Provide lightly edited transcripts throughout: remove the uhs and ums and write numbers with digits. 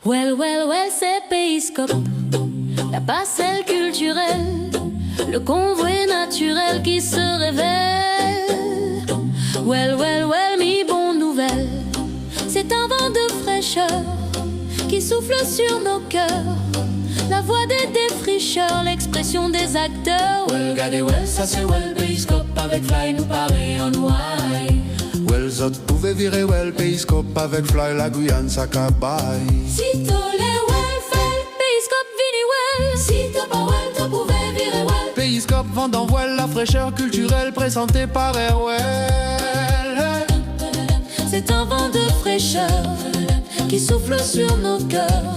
Well, c'est Périscope, la passerelle culturelle, le convoi naturel qui se révèle. Well, mi bonne nouvelle, c'est un vent de fraîcheur qui souffle sur nos cœurs. La voix des défricheurs, l'expression des acteurs. Well, regardez, well, ça c'est well, Périscope avec Fly nous paraît en ouaille. Well, zot pouvez virer, well, Périscope avec Fly, la Guyane, ça cabaye. Si t'as les well, fait, Périscope vini well. Si t'as pas well, t'as pouvais virer well. Périscope vend en voile la fraîcheur culturelle présentée par Airwell. C'est un vent de fraîcheur qui souffle sur nos cœurs.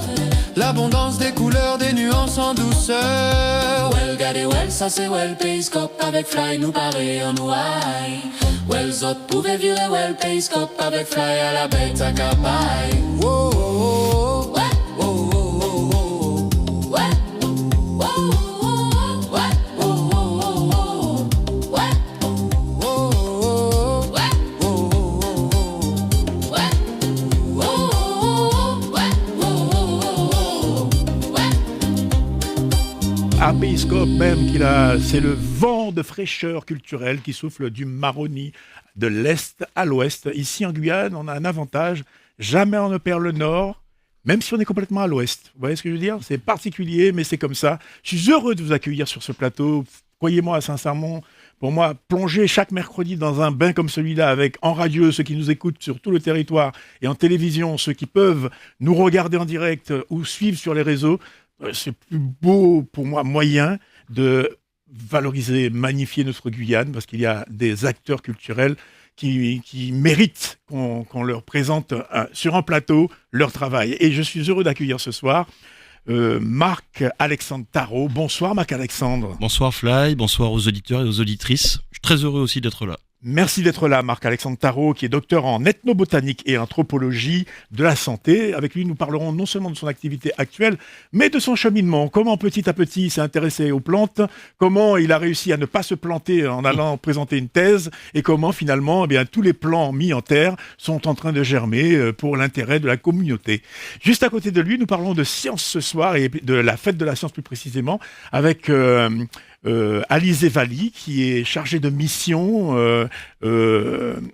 L'abondance des couleurs, des nuances en douceur. Well, regardez, well, ça c'est well, Périscope avec Fly nous paraît en ouaille. Well, zot pouvez virer, well, Périscope avec Fly à la bête à cabaye. Wow, wow, wow. Ouais, Wow, wow, wow, wow. ouais, wow, ouais, Wow, wow, wow. ouais, Wow, wow, ouais, wow, wow. ouais, À Périscope même, c'est le vent de fraîcheur culturelle qui souffle du Maroni de l'est à l'ouest. Ici en Guyane, on a un avantage, jamais on ne perd le nord, même si on est complètement à l'ouest. Vous voyez ce que je veux dire? C'est particulier, mais c'est comme ça. Je suis heureux de vous accueillir sur ce plateau. Croyez-moi, sincèrement, pour moi, plonger chaque mercredi dans un bain comme celui-là, avec en radio ceux qui nous écoutent sur tout le territoire et en télévision ceux qui peuvent nous regarder en direct ou suivre sur les réseaux, c'est le plus beau pour moi moyen de valoriser, magnifier notre Guyane, parce qu'il y a des acteurs culturels qui méritent qu'on leur présente sur un plateau leur travail. Et je suis heureux d'accueillir ce soir Marc-Alexandre Tarot. Bonsoir Marc-Alexandre. Bonsoir Fly, bonsoir aux auditeurs et aux auditrices. Je suis très heureux aussi d'être là. Merci d'être là, Marc-Alexandre Tarot, qui est docteur en ethnobotanique et anthropologie de la santé. Avec lui, nous parlerons non seulement de son activité actuelle, mais de son cheminement. Comment petit à petit il s'est intéressé aux plantes, comment il a réussi à ne pas se planter en allant présenter une thèse, et comment finalement tous les plants mis en terre sont en train de germer pour l'intérêt de la communauté. Juste à côté de lui, nous parlons de science ce soir, et de la fête de la science plus précisément, avec Alizé Valli, qui est chargée de mission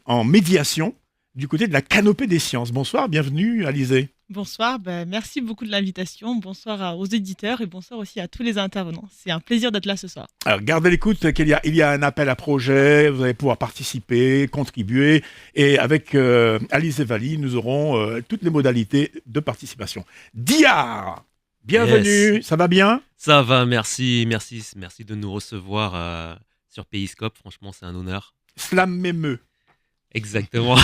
en médiation du côté de la Canopée des sciences. Bonsoir, bienvenue Alizé. Bonsoir, merci beaucoup de l'invitation. Bonsoir aux éditeurs et bonsoir aussi à tous les intervenants. C'est un plaisir d'être là ce soir. Alors gardez l'écoute, il y a un appel à projet, vous allez pouvoir participer, contribuer, et avec Alizé Valli, nous aurons toutes les modalités de participation. Diar, bienvenue, yes. Ça va bien? Ça va, merci de nous recevoir sur Périscope, franchement c'est un honneur. Slam Memeux. Exactement.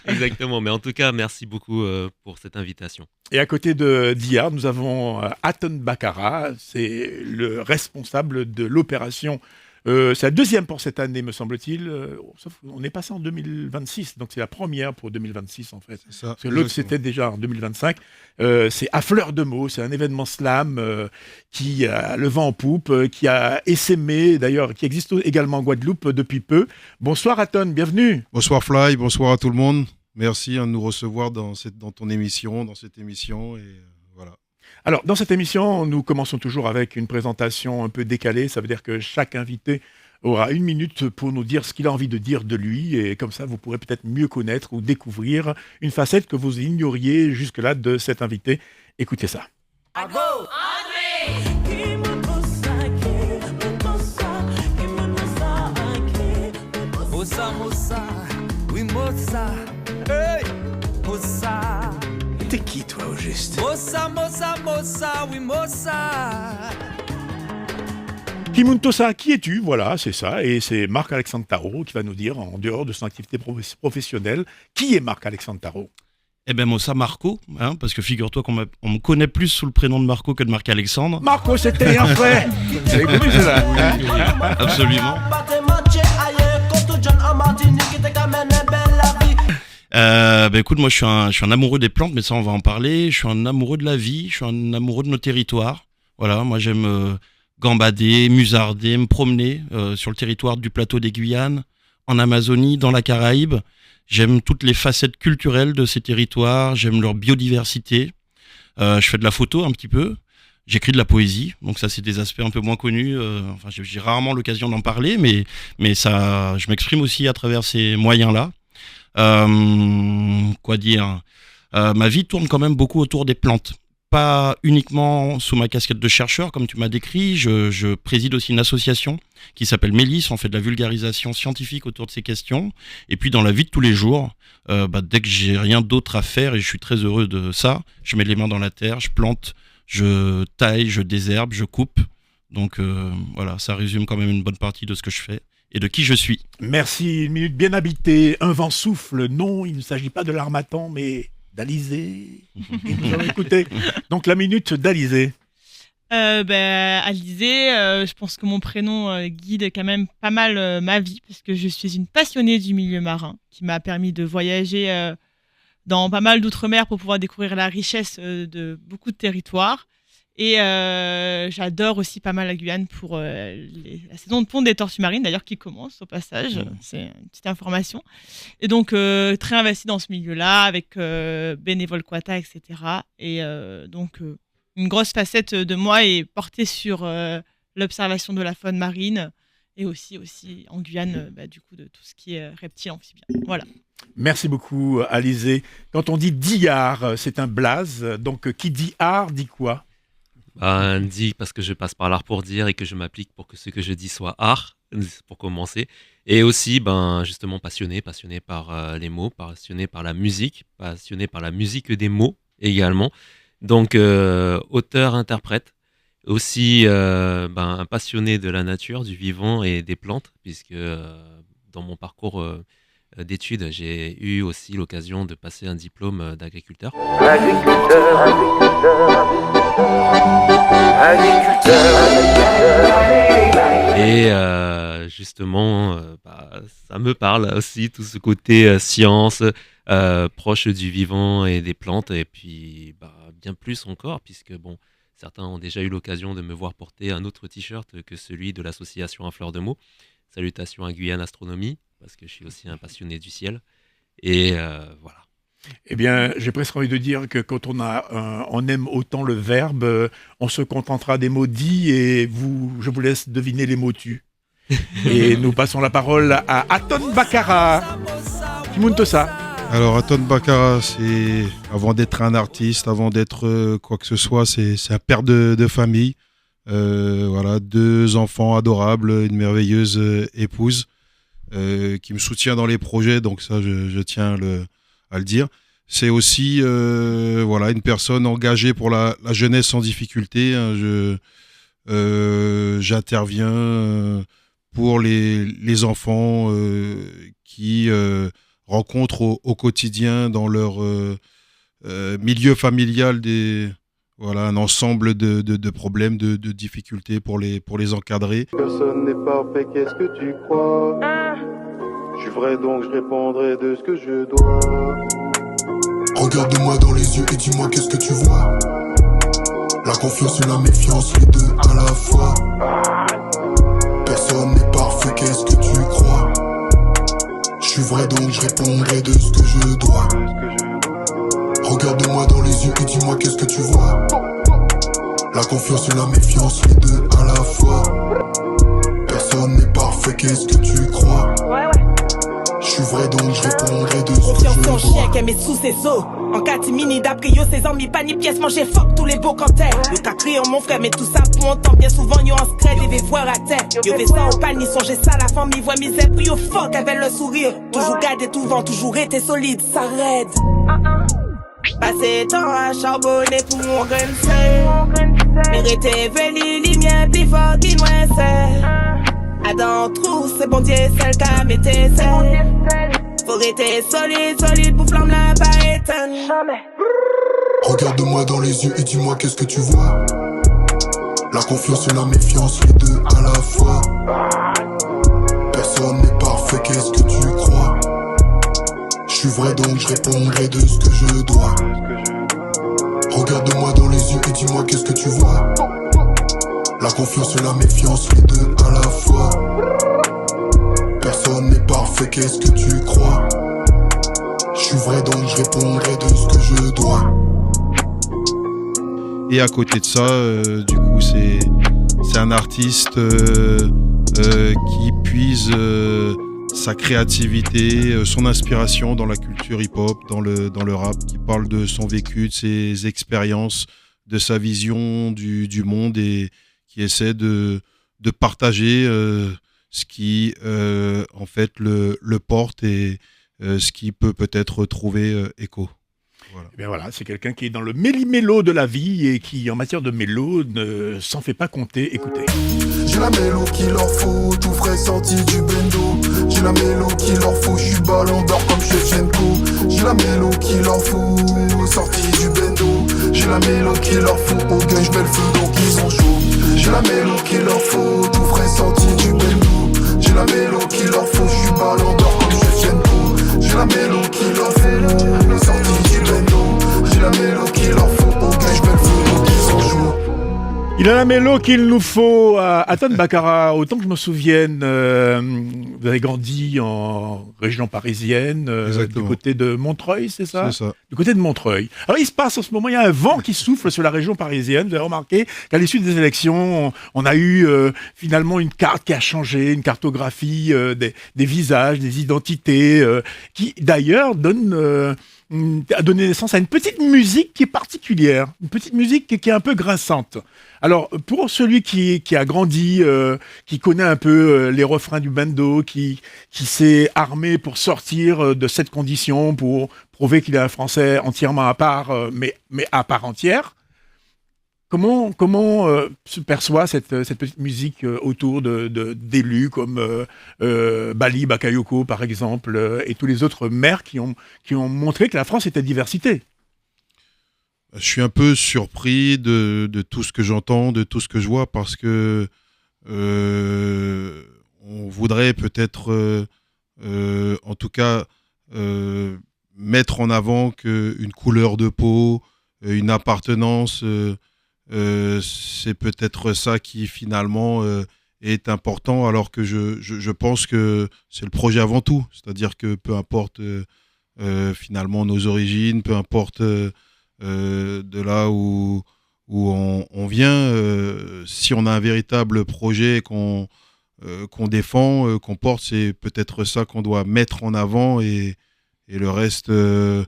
Exactement, mais en tout cas, merci beaucoup pour cette invitation. Et à côté de Diar, nous avons Aton Bakara, c'est le responsable de l'opération. C'est la deuxième pour cette année, me semble-t-il. Sauf qu'on est passé en 2026, donc c'est la première pour 2026 en fait. C'est ça, parce que l'autre c'était déjà en 2025. C'est à fleur de mots, c'est un événement slam qui a le vent en poupe, qui a essaimé, d'ailleurs, qui existe également en Guadeloupe depuis peu. Bonsoir Aton, bienvenue. Bonsoir Fly, bonsoir à tout le monde. Merci de nous recevoir dans ton émission, dans cette émission et voilà. Alors, dans cette émission, nous commençons toujours avec une présentation un peu décalée. Ça veut dire que chaque invité aura 1 minute pour nous dire ce qu'il a envie de dire de lui. Et comme ça, vous pourrez peut-être mieux connaître ou découvrir une facette que vous ignoriez jusque-là de cet invité. Écoutez ça. T'es qui, toi, au juste? Oui, Mossa. Kimuntosa, qui es-tu? Voilà, c'est ça. Et c'est Marc-Alexandre Tarot qui va nous dire, en dehors de son activité professionnelle, qui est Marc-Alexandre Tarot? Eh bien, moi, ça, Marco, parce que figure-toi qu'on me connaît plus sous le prénom de Marco que de Marc-Alexandre. Marco, c'était un frère. Vous avez connu cela? Absolument. Écoute, moi je suis un amoureux des plantes, mais ça on va en parler. Je suis un amoureux de la vie, je suis un amoureux de nos territoires. Voilà, moi j'aime gambader, musarder, me promener sur le territoire du plateau des Guyanes, en Amazonie, dans la Caraïbe. J'aime toutes les facettes culturelles de ces territoires, j'aime leur biodiversité. Je fais de la photo un petit peu. J'écris de la poésie, donc ça c'est des aspects un peu moins connus. Enfin, j'ai rarement l'occasion d'en parler, mais ça, je m'exprime aussi à travers ces moyens-là. Quoi dire ma vie tourne quand même beaucoup autour des plantes. Pas uniquement sous ma casquette de chercheur, comme tu m'as décrit. Je préside aussi une association qui s'appelle Mélis. On fait de la vulgarisation scientifique autour de ces questions. Et puis dans la vie de tous les jours, dès que j'ai rien d'autre à faire, et je suis très heureux de ça, je mets les mains dans la terre, je plante, je taille, je désherbe, je coupe. Donc voilà, ça résume quand même une bonne partie de ce que je fais et de qui je suis. Merci, une minute bien habitée. Un vent souffle. Non, il ne s'agit pas de l'harmattan, mais d'Alizé. Et nous allons écouter donc la minute d'Alizé. Alizé, je pense que mon prénom guide quand même pas mal ma vie, parce que je suis une passionnée du milieu marin, qui m'a permis de voyager dans pas mal d'outre-mer pour pouvoir découvrir la richesse de beaucoup de territoires. Et j'adore aussi pas mal la Guyane pour la saison de pond des tortues marines, d'ailleurs, qui commence au passage. C'est une petite information. Et donc, très investi dans ce milieu-là, avec bénévole Quata, etc. Et donc, une grosse facette de moi est portée sur l'observation de la faune marine et aussi en Guyane, du coup, de tout ce qui est reptile, amphibien. Voilà. Merci beaucoup, Alizé. Quand on dit diar, c'est un blaze. Donc, qui dit art dit quoi ? Dit parce que je passe par l'art pour dire et que je m'applique pour que ce que je dis soit art, pour commencer. Et aussi, justement, passionné par les mots, passionné par la musique des mots également. Donc, auteur-interprète. Aussi, un passionné de la nature, du vivant et des plantes, puisque dans mon parcours d'études, j'ai eu aussi l'occasion de passer un diplôme d'agriculteur. Et justement, ça me parle aussi, tout ce côté science, proche du vivant et des plantes, et puis bien plus encore, puisque certains ont déjà eu l'occasion de me voir porter un autre t-shirt que celui de l'association À Fleur de Meaux. Salutations à Guyane Astronomie, parce que je suis aussi un passionné du ciel. Et voilà. Eh bien, j'ai presque envie de dire que quand on aime autant le verbe, on se contentera des mots dits et je vous laisse deviner les mots tus. Et nous passons la parole à Aton Bakara. Kimuntosa. Alors, Aton Bakara, c'est avant d'être un artiste, avant d'être quoi que ce soit, c'est un père de famille. Voilà, 2 enfants adorables, une merveilleuse épouse qui me soutient dans les projets, donc ça, je tiens à le dire. C'est aussi une personne engagée pour la jeunesse en difficulté. J'interviens pour les enfants qui rencontrent au quotidien dans leur milieu familial un ensemble de problèmes, de difficultés pour les encadrer. Personne n'est parfait, qu'est-ce que tu crois ? Je suis vrai donc je répondrai de ce que je dois. Regarde-moi dans les yeux et dis-moi qu'est-ce que tu vois. La confiance et la méfiance, les deux à la fois. Personne n'est parfait, qu'est-ce que tu crois? Je suis vrai donc je répondrai de ce que je dois. Regarde-moi dans les yeux et dis-moi qu'est-ce que tu vois. La confiance et la méfiance, les deux à la fois. Personne n'est parfait, qu'est-ce que tu crois? Je suis vrai donc je répondrai de ce que je Confiance en chien dois. qui met sous ses os. En catimini d'après yo ses amis pas ni pièces manger fuck tous les beaux cantaires. Yo t'as crié mon frère mais tout ça pour mon temps. Bien souvent yo en scred et vais voir à terre. Yo vais ça au panier songer ça la famille voit misère puis yo fuck avec le sourire. Toujours garder tout vent, toujours été solide, ça raide. Passer temps à charbonner pour mon grain de sel. Mériter veli lumière plus fort qui nous c'est. Adam trou c'est bon Dieu celle qu'a mis tes selles. Faut rester solide pour flamme la pas éteindre. Regarde-moi dans les yeux et dis-moi qu'est-ce que tu vois. La confiance et la méfiance, les deux à la fois. Personne n'est parfait, qu'est-ce que tu crois? Je suis vrai donc je répondrai de ce que je dois. Regarde-moi dans les yeux et dis-moi qu'est-ce que tu vois. La confiance et la méfiance, les deux à la fois. Personne n'est parfait, qu'est-ce que tu crois? suis vrai donc je répondrai de ce que je dois. Et à côté de ça, du coup, c'est un artiste qui puise sa créativité, son inspiration dans la culture hip-hop, dans le rap, qui parle de son vécu, de ses expériences, de sa vision du monde et qui essaie de partager ce qui, en fait, le porte et ce qui peut-être trouver écho. Voilà. Et bien voilà, c'est quelqu'un qui est dans le méli-mélo de la vie et qui, en matière de mélo, ne s'en fait pas compter. Écoutez. J'ai la mélo qu'il leur faut, tout frais sorti du bendo. J'ai la mélo qu'il leur faut, je suis ballon d'or comme Shevchenko. J'ai la mélo qu'il leur faut, sorti du bendo. J'ai la mélo qu'il leur faut, au gun j'mets le feu donc ils sont chauds. J'ai la mélo qu'il leur faut, tout frais sorti du bendo. J'ai la mélo qu'il leur faut, je suis ballon d'or comme Shevchenko. J'ai la mélo qu'il leur faut, sorti du bendo. J'ai la mélo qu'il leur faut, au gun j'mets le feu donc ils sont chauds. Il a la mélo qu'il nous faut à Aton Bakara. Autant que je me souvienne, vous avez grandi en région parisienne, du côté de Montreuil, c'est ça ? C'est ça. Du côté de Montreuil. Alors il se passe en ce moment, il y a un vent qui souffle sur la région parisienne. Vous avez remarqué qu'à l'issue des élections, on a eu finalement une carte qui a changé, une cartographie des visages, des identités, qui d'ailleurs a donné naissance à une petite musique qui est particulière, une petite musique qui est un peu grinçante. Alors, pour celui qui a grandi, qui connaît un peu les refrains du bando, qui s'est armé pour sortir de cette condition, pour prouver qu'il est un Français entièrement à part, mais à part entière, comment se perçoit cette petite musique autour d'élus comme Bali Bakayoko, par exemple, et tous les autres maires qui ont montré que la France était diversité? Je suis un peu surpris de tout ce que j'entends, de tout ce que je vois, parce que on voudrait peut-être, en tout cas, mettre en avant qu'une couleur de peau, une appartenance, c'est peut-être ça qui finalement est important, alors que je pense que c'est le projet avant tout. C'est-à-dire que peu importe finalement nos origines, peu importe de là où on vient, si on a un véritable projet qu'on défend, qu'on porte, c'est peut-être ça qu'on doit mettre en avant, et le reste, la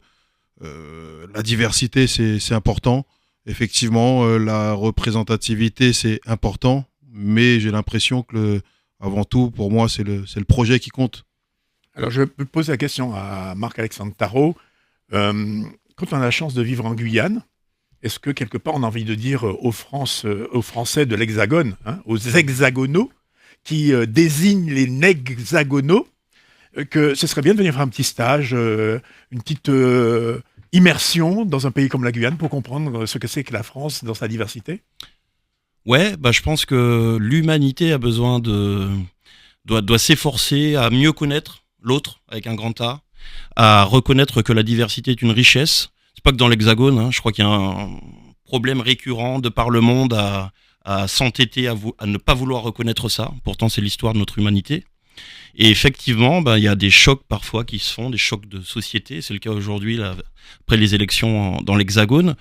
diversité, c'est important. Effectivement, la représentativité, c'est important, mais j'ai l'impression que avant tout, pour moi, c'est le projet qui compte. Alors, je peux poser la question à Marc-Alexandre Tarot. Quand on a la chance de vivre en Guyane, est-ce que quelque part on a envie de dire aux Français de l'Hexagone, aux hexagonaux, qui désignent les nexagonaux, que ce serait bien de venir faire un petit stage, une petite immersion dans un pays comme la Guyane pour comprendre ce que c'est que la France dans sa diversité? Ouais, je pense que l'humanité a besoin doit s'efforcer à mieux connaître l'autre avec un grand A, à reconnaître que la diversité est une richesse. C'est pas que dans l'Hexagone, je crois qu'il y a un problème récurrent de par le monde à s'entêter, à ne pas vouloir reconnaître ça. Pourtant, c'est l'histoire de notre humanité. Et effectivement, il y a des chocs parfois qui se font, des chocs de société. C'est le cas aujourd'hui, là, après les élections dans l'Hexagone.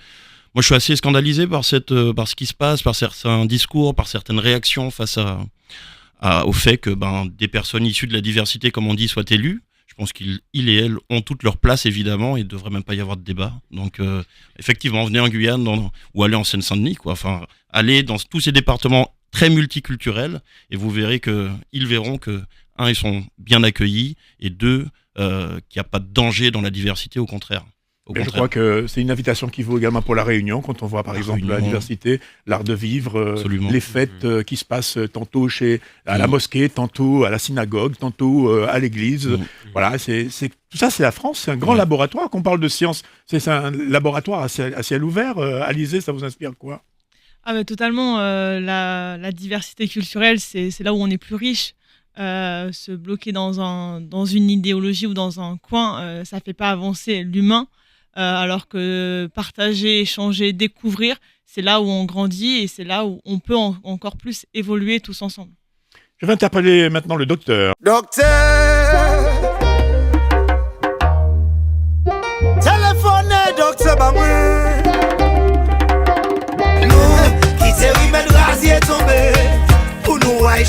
Moi, je suis assez scandalisé par ce qui se passe, par certains discours, par certaines réactions face au fait que des personnes issues de la diversité, comme on dit, soient élues. Je pense qu'ils et elles ont toute leur place, évidemment, et il ne devrait même pas y avoir de débat. Donc, effectivement, venez en Guyane ou allez en Seine-Saint-Denis, enfin, allez dans tous ces départements très multiculturels, et vous verrez qu'ils verront que, un, ils sont bien accueillis, et deux, qu'il n'y a pas de danger dans la diversité, au contraire. Je crois que c'est une invitation qui vaut également pour la Réunion, quand on voit par exemple la diversité, l'art de vivre, les fêtes qui se passent tantôt à la mosquée, tantôt à la synagogue, tantôt à l'église. Voilà, tout ça c'est la France, c'est un grand laboratoire. Qu'on parle de science, c'est un laboratoire à ciel ouvert. Alizé, ça vous inspire quoi? Totalement, la diversité culturelle, c'est là où on est plus riche. Se bloquer dans une idéologie ou dans un coin, ça fait pas avancer l'humain. Alors que partager, échanger, découvrir, c'est là où on grandit et c'est là où on peut encore plus évoluer tous ensemble. Je vais interpeller maintenant le docteur. Docteur,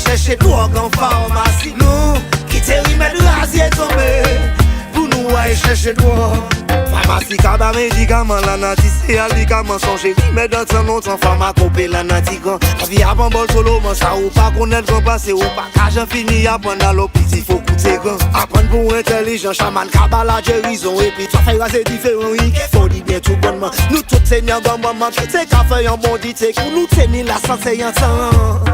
chercher drogue en pharmacie. Nous, qui te remède rasier tombé, pour nous aller chercher drogue. Pharmacie, kaba médicament, la nati, c'est un médicament, son chéri, mais dans ton nom, ton pharmacopée, la nati, quand la vie a bon bol solo, man, ça ou pas connaître qu'on passe, ou pas qu'à fini, apprendre à l'hôpital, faut coûter grand. Apprendre pour intelligent, chaman, kaba la guérison, et puis, ça fait assez différent, oui, qu'il faut dire bien tout bonnement. Nous, tous seigneurs, bon moment, c'est café, en bon dit, c'est que nous, tenir la santé, en temps.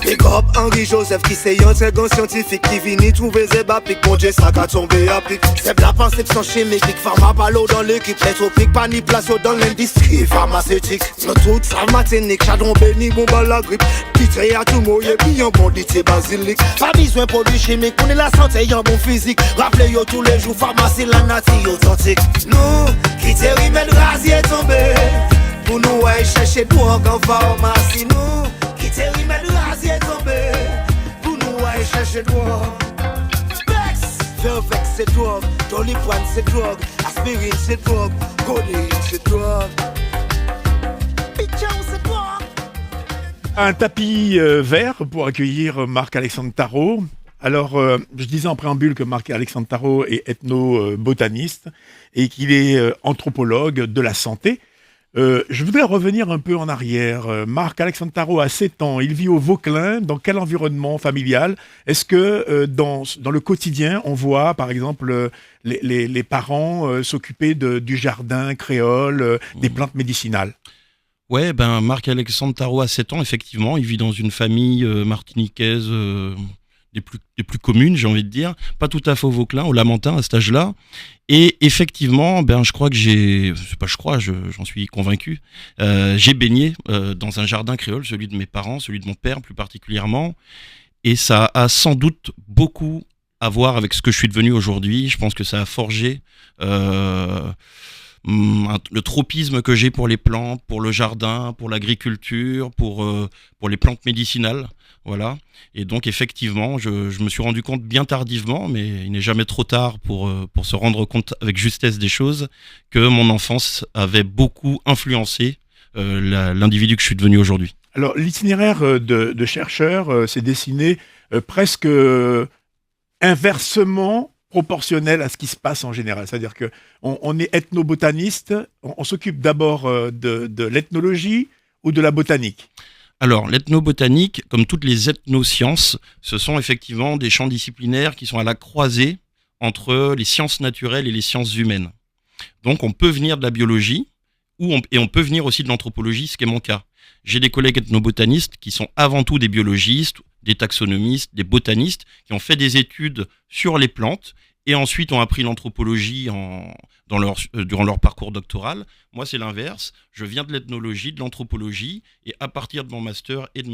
Big up Henri Joseph qui c'est un très grand scientifique qui vient trouver Zeba pique. Mon Dieu, ça a tombé à pic. C'est la conception chimique, pharma ballot dans l'équipe. Les tropiques, pas ni place dans l'industrie pharmaceutique. Dans toute pharmacénique, chadron béni, bon bal la grippe. Pitré à tout mouillé, puis un bon dit c'est basilic. Pas besoin de produits chimiques, on est la santé, y'a un bon physique. Rappelez-yo tous les jours, pharmacie, la nature authentique. Nous, qui te remède rasier tombé, pour nous aller chercher drogue en pharmacie. Nous, qui te remède rasier tombé, pour nous aller chercher drogue. Vex, Vervex c'est drogue, Doliprane c'est drogue, Aspirine c'est drogue, Codeine c'est drogue, Pichon c'est drogue. Un tapis vert pour accueillir Marc-Alexandre Tarot. Alors, je disais en préambule que Marc-Alexandre Tarot est ethnobotaniste et qu'il est anthropologue de la santé. Je voudrais revenir un peu en arrière. Marc-Alexandre Tarot a 7 ans, il vit au Vauclin. Dans quel environnement familial? Est-ce que dans le quotidien, on voit par exemple les parents s'occuper du jardin créole, des plantes médicinales? Ouais, Marc-Alexandre Tarot a 7 ans, effectivement. Il vit dans une famille martiniquaise des plus communes, j'ai envie de dire. Pas tout à fait au Vauclin, au Lamentin, à cet âge-là. Et effectivement, je crois que j'en suis convaincu. J'ai baigné dans un jardin créole, celui de mes parents, celui de mon père plus particulièrement. Et ça a sans doute beaucoup à voir avec ce que je suis devenu aujourd'hui. Je pense que ça a forgé le tropisme que j'ai pour les plantes, pour le jardin, pour l'agriculture, pour les plantes médicinales. Voilà. Et donc effectivement, je me suis rendu compte bien tardivement, mais il n'est jamais trop tard pour se rendre compte avec justesse des choses, que mon enfance avait beaucoup influencé l'individu que je suis devenu aujourd'hui. Alors l'itinéraire de chercheur s'est dessiné presque inversement proportionnel à ce qui se passe en général. C'est-à-dire qu'on est ethnobotaniste, on s'occupe d'abord de l'ethnologie ou de la botanique. Alors, l'ethnobotanique, comme toutes les ethnosciences, ce sont effectivement des champs disciplinaires qui sont à la croisée entre les sciences naturelles et les sciences humaines. Donc, on peut venir de la biologie et on peut venir aussi de l'anthropologie, ce qui est mon cas. J'ai des collègues ethnobotanistes qui sont avant tout des biologistes, des taxonomistes, des botanistes, qui ont fait des études sur les plantes et ensuite ont appris l'anthropologie durant leur parcours doctoral. Moi, c'est l'inverse. Je viens de l'ethnologie, de l'anthropologie, et à partir de mon master et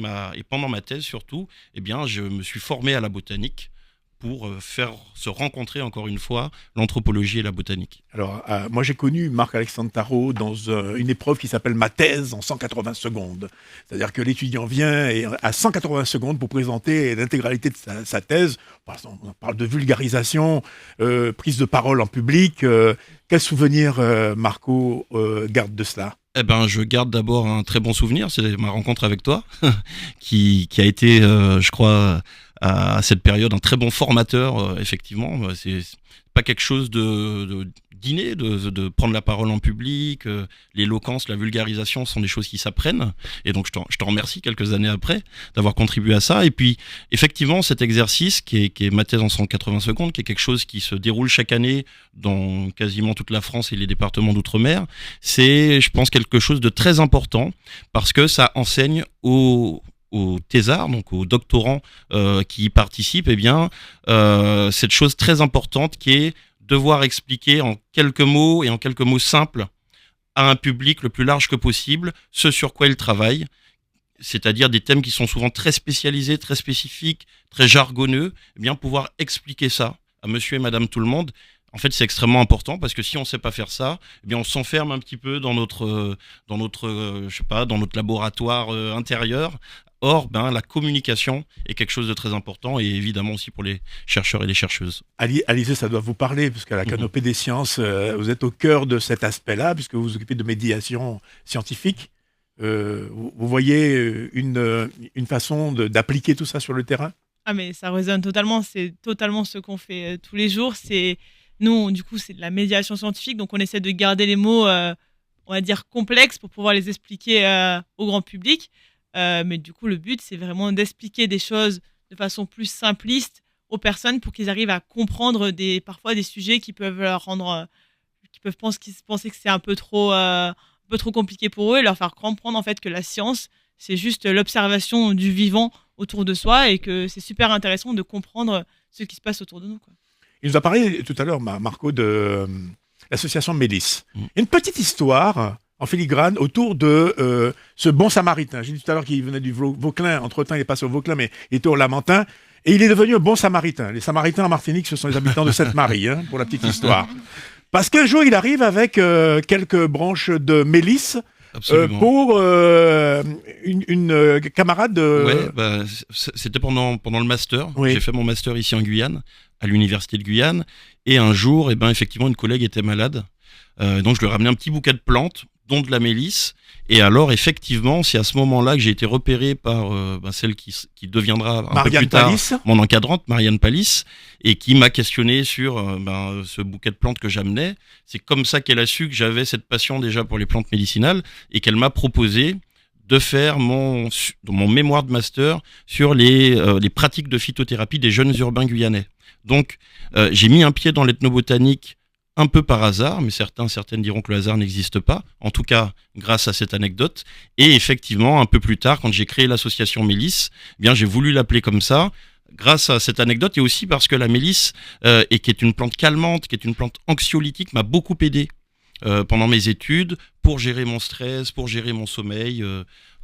pendant ma thèse surtout, je me suis formé à la botanique pour faire se rencontrer encore une fois l'anthropologie et la botanique. Alors, moi j'ai connu Marc-Alexandre Tarot dans une épreuve qui s'appelle ma thèse en 180 secondes. C'est-à-dire que l'étudiant vient et à 180 secondes pour présenter l'intégralité de sa thèse. On parle de vulgarisation, prise de parole en public. Quel souvenir, Marco, garde de cela ? Je garde d'abord un très bon souvenir, c'est ma rencontre avec toi, qui a été, je crois, à cette période, un très bon formateur, effectivement. C'est pas quelque chose d'inné, de prendre la parole en public. L'éloquence, la vulgarisation sont des choses qui s'apprennent. Et donc, je t'en remercie quelques années après d'avoir contribué à ça. Et puis, effectivement, cet exercice, qui est ma thèse en 180 secondes, qui est quelque chose qui se déroule chaque année dans quasiment toute la France et les départements d'outre-mer, c'est, je pense, quelque chose de très important parce que ça enseigne aux thésards, donc aux doctorants qui y participent, cette chose très importante qui est devoir expliquer en quelques mots et en quelques mots simples à un public le plus large que possible ce sur quoi ils travaillent, c'est-à-dire des thèmes qui sont souvent très spécialisés, très spécifiques, très jargonneux, pouvoir expliquer ça à monsieur et madame tout le monde. En fait, c'est extrêmement important parce que si on ne sait pas faire ça, on s'enferme un petit peu dans notre laboratoire intérieur. Or, la communication est quelque chose de très important et évidemment aussi pour les chercheurs et les chercheuses. Alizé, ça doit vous parler, puisqu'à la Canopée des sciences, vous êtes au cœur de cet aspect-là, puisque vous vous occupez de médiation scientifique. vous voyez une façon d'appliquer tout ça sur le terrain? Ah mais ça résonne totalement, c'est totalement ce qu'on fait tous les jours. Du coup, c'est de la médiation scientifique, donc on essaie de garder les mots, on va dire, complexes pour pouvoir les expliquer au grand public. Mais du coup, le but, c'est vraiment d'expliquer des choses de façon plus simpliste aux personnes pour qu'ils arrivent à comprendre parfois des sujets qui peuvent leur rendre, qui peuvent penser que c'est un peu trop compliqué pour eux, et leur faire comprendre en fait que la science, c'est juste l'observation du vivant autour de soi et que c'est super intéressant de comprendre ce qui se passe autour de nous, quoi. Il nous a parlé tout à l'heure, Marco, de l'association Mélis. Une petite histoire en filigrane autour de ce bon samaritain. J'ai dit tout à l'heure qu'il venait du Vauclin. Entre-temps, il est passé au Vauclin, mais il était au Lamentin. Et il est devenu un bon samaritain. Les Samaritains en Martinique, ce sont les habitants de Sainte-Marie, pour la petite histoire. Parce qu'un jour, il arrive avec quelques branches de mélisse pour une camarade. Ouais, c'était pendant le master. Oui. J'ai fait mon master ici en Guyane, à l'université de Guyane. Et un jour, effectivement, une collègue était malade. Donc, je lui ai ramené un petit bouquet de plantes, dont de la mélisse. Et alors, effectivement, c'est à ce moment-là que j'ai été repéré par celle qui deviendra un peu plus tard mon encadrante, Marianne Palis, et qui m'a questionné sur ce bouquet de plantes que j'amenais. C'est comme ça qu'elle a su que j'avais cette passion déjà pour les plantes médicinales et qu'elle m'a proposé de faire mon mémoire de master sur les pratiques de phytothérapie des jeunes urbains guyanais. Donc, j'ai mis un pied dans l'ethnobotanique un peu par hasard, mais certaines diront que le hasard n'existe pas, en tout cas grâce à cette anecdote. Et effectivement, un peu plus tard, quand j'ai créé l'association Mélis, j'ai voulu l'appeler comme ça, grâce à cette anecdote, et aussi parce que la mélisse, qui est une plante calmante, qui est une plante anxiolytique, m'a beaucoup aidé pendant mes études, pour gérer mon stress, pour gérer mon sommeil,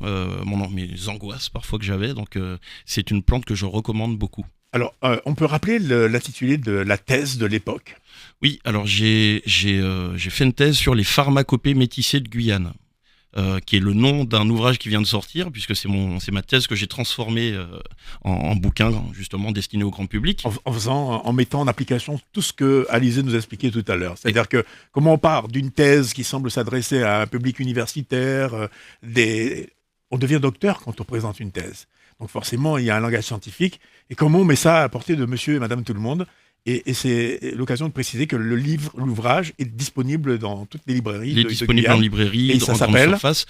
mes angoisses parfois que j'avais. Donc c'est une plante que je recommande beaucoup. Alors, on peut rappeler l'intitulé de la thèse de l'époque? Oui, alors j'ai fait une thèse sur les pharmacopées métissées de Guyane, qui est le nom d'un ouvrage qui vient de sortir, puisque c'est ma thèse que j'ai transformée en bouquin, justement, destiné au grand public. En mettant en application tout ce que Alizé nous a expliqué tout à l'heure. C'est-à-dire que comment on part d'une thèse qui semble s'adresser à un public universitaire, on devient docteur quand on présente une thèse. Donc forcément, il y a un langage scientifique. Et comment on met ça à portée de monsieur et madame tout le monde? Et c'est l'occasion de préciser que l'ouvrage est disponible dans toutes les librairies. Il est disponible en librairie, et ça s'appelle surface.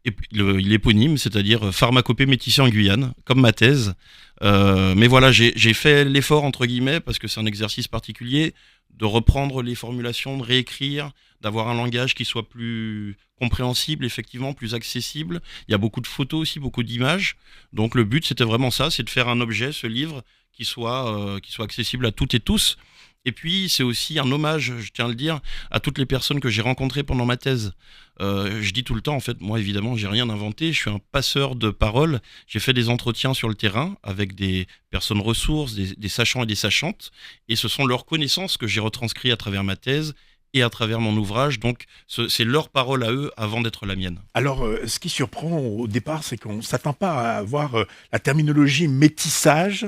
Il est éponyme, c'est-à-dire pharmacopée métissée en Guyane, comme ma thèse. Mais voilà, j'ai fait l'effort, entre guillemets, parce que c'est un exercice particulier, de reprendre les formulations, de réécrire, d'avoir un langage qui soit plus compréhensible, effectivement, plus accessible. Il y a beaucoup de photos aussi, beaucoup d'images. Donc le but, c'était vraiment ça, c'est de faire un objet, ce livre, qui soit accessible à toutes et tous. Et puis, c'est aussi un hommage, je tiens à le dire, à toutes les personnes que j'ai rencontrées pendant ma thèse. Je dis tout le temps, en fait, moi, évidemment, j'ai rien inventé. Je suis un passeur de paroles. J'ai fait des entretiens sur le terrain avec des personnes ressources, des sachants et des sachantes. Et ce sont leurs connaissances que j'ai retranscrites à travers ma thèse et à travers mon ouvrage. Donc, c'est leur parole à eux avant d'être la mienne. Alors, ce qui surprend au départ, c'est qu'on ne s'attend pas à avoir la terminologie métissage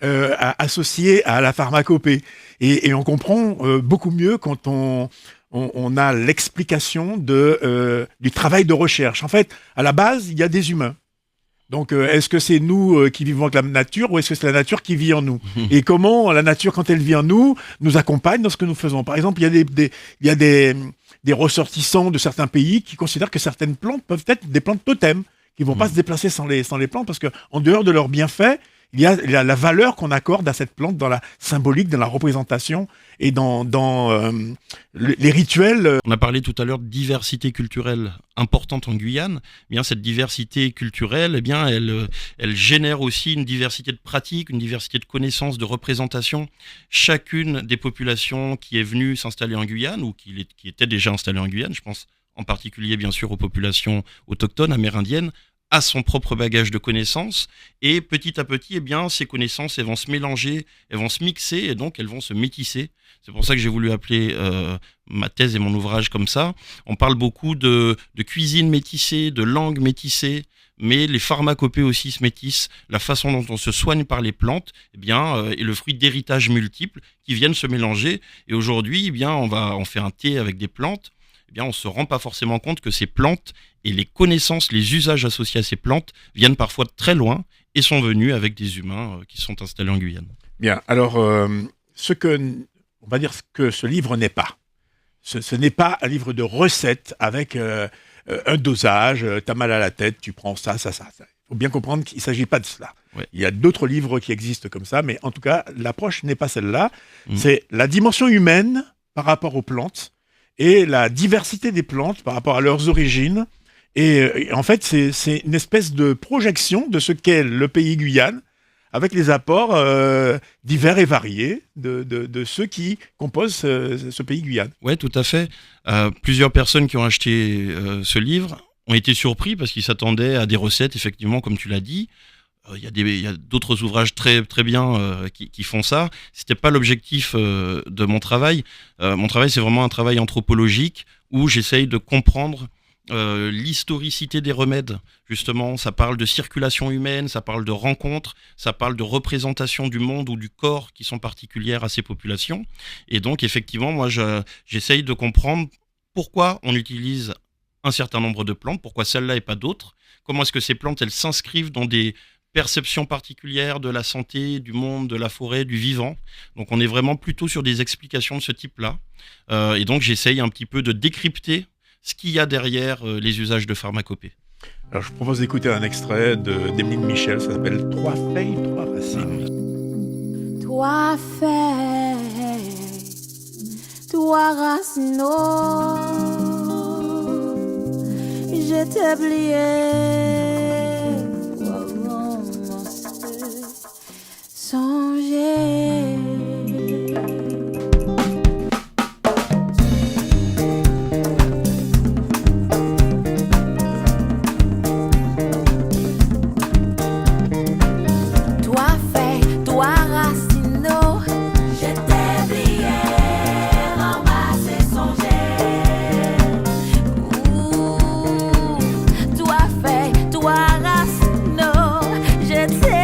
associé à la pharmacopée. Et on comprend beaucoup mieux quand on a l'explication du travail de recherche. En fait, à la base, il y a des humains. Donc, est-ce que c'est nous qui vivons avec la nature ou est-ce que c'est la nature qui vit en nous? Et comment la nature, quand elle vit en nous, nous accompagne dans ce que nous faisons? Par exemple, il y a des ressortissants de certains pays qui considèrent que certaines plantes peuvent être des plantes totems, qui ne vont pas se déplacer sans les plantes, parce qu'en dehors de leurs bienfaits, il y a la valeur qu'on accorde à cette plante dans la symbolique, dans la représentation et dans les rituels. On a parlé tout à l'heure de diversité culturelle importante en Guyane. Eh bien, cette diversité culturelle, elle génère aussi une diversité de pratiques, une diversité de connaissances, de représentations. Chacune des populations qui est venue s'installer en Guyane ou qui était déjà installée en Guyane, je pense en particulier bien sûr aux populations autochtones, amérindiennes, a son propre bagage de connaissances, et petit à petit, ces connaissances, elles vont se mélanger, elles vont se mixer, et donc elles vont se métisser. C'est pour ça que j'ai voulu appeler ma thèse et mon ouvrage comme ça. On parle beaucoup de cuisine métissée, de langue métissée, mais les pharmacopées aussi se métissent. La façon dont on se soigne par les plantes, est le fruit d'héritages multiples qui viennent se mélanger. Et aujourd'hui, on fait un thé avec des plantes. eh bien, on ne se rend pas forcément compte que ces plantes et les connaissances, les usages associés à ces plantes viennent parfois de très loin et sont venus avec des humains qui sont installés en Guyane. Bien, alors, on va dire que ce livre n'est pas. Ce n'est pas un livre de recettes avec un dosage, t'as mal à la tête, tu prends ça. Il faut bien comprendre qu'il ne s'agit pas de cela. Ouais. Il y a d'autres livres qui existent comme ça, mais en tout cas, l'approche n'est pas celle-là. C'est la dimension humaine par rapport aux plantes et la diversité des plantes par rapport à leurs origines. Et en fait, c'est une espèce de projection de ce qu'est le pays Guyane, avec les apports divers et variés de ceux qui composent ce pays Guyane. Oui, tout à fait. Plusieurs personnes qui ont acheté ce livre ont été surpris parce qu'ils s'attendaient à des recettes, effectivement, comme tu l'as dit. Il y a d'autres ouvrages très, très bien qui font ça. C'était pas l'objectif de mon travail. Mon travail, c'est vraiment un travail anthropologique où j'essaye de comprendre l'historicité des remèdes. Justement, ça parle de circulation humaine, ça parle de rencontres, ça parle de représentation du monde ou du corps qui sont particulières à ces populations. Et donc, effectivement, moi, j'essaye de comprendre pourquoi on utilise un certain nombre de plantes, pourquoi celle-là et pas d'autres, comment est-ce que ces plantes, elles s'inscrivent dans des perceptions particulières de la santé, du monde, de la forêt, du vivant. Donc on est vraiment plutôt sur des explications de ce type-là. Et donc j'essaye un petit peu de décrypter ce qu'il y a derrière les usages de pharmacopée. Alors je vous propose d'écouter un extrait d'Emeline Michel, ça s'appelle « Trois feuilles, trois racines ». Trois feuilles, trois racines, je t'ai oublié. Songer. Toi fait, toi racino, je t'ai oublié, ramasser songer. Toi fait, toi racino, je t'ai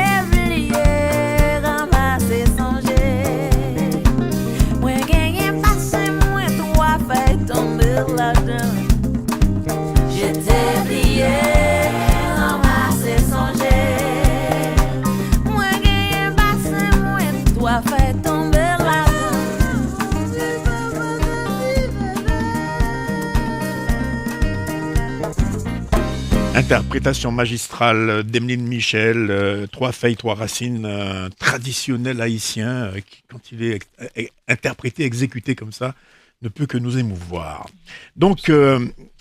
Interprétation magistrale d'Emeline Michel, Trois feuilles, trois racines, traditionnel haïtien, qui, quand il est interprété, exécuté comme ça, ne peut que nous émouvoir. Donc,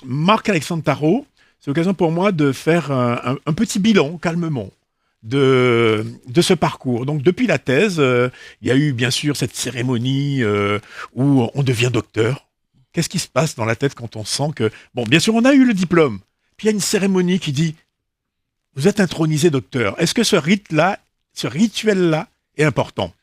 Marc-Alexandre Tarot, c'est l'occasion pour moi de faire un petit bilan, calmement, de ce parcours. Donc, depuis la thèse, il y a eu bien sûr cette cérémonie où on devient docteur. Qu'est-ce qui se passe dans la tête quand on sent que... Bon, bien sûr, on a eu le diplôme. Puis il y a une cérémonie qui dit « Vous êtes intronisé docteur ». Est-ce que ce rite-là, ce rituel-là est important ?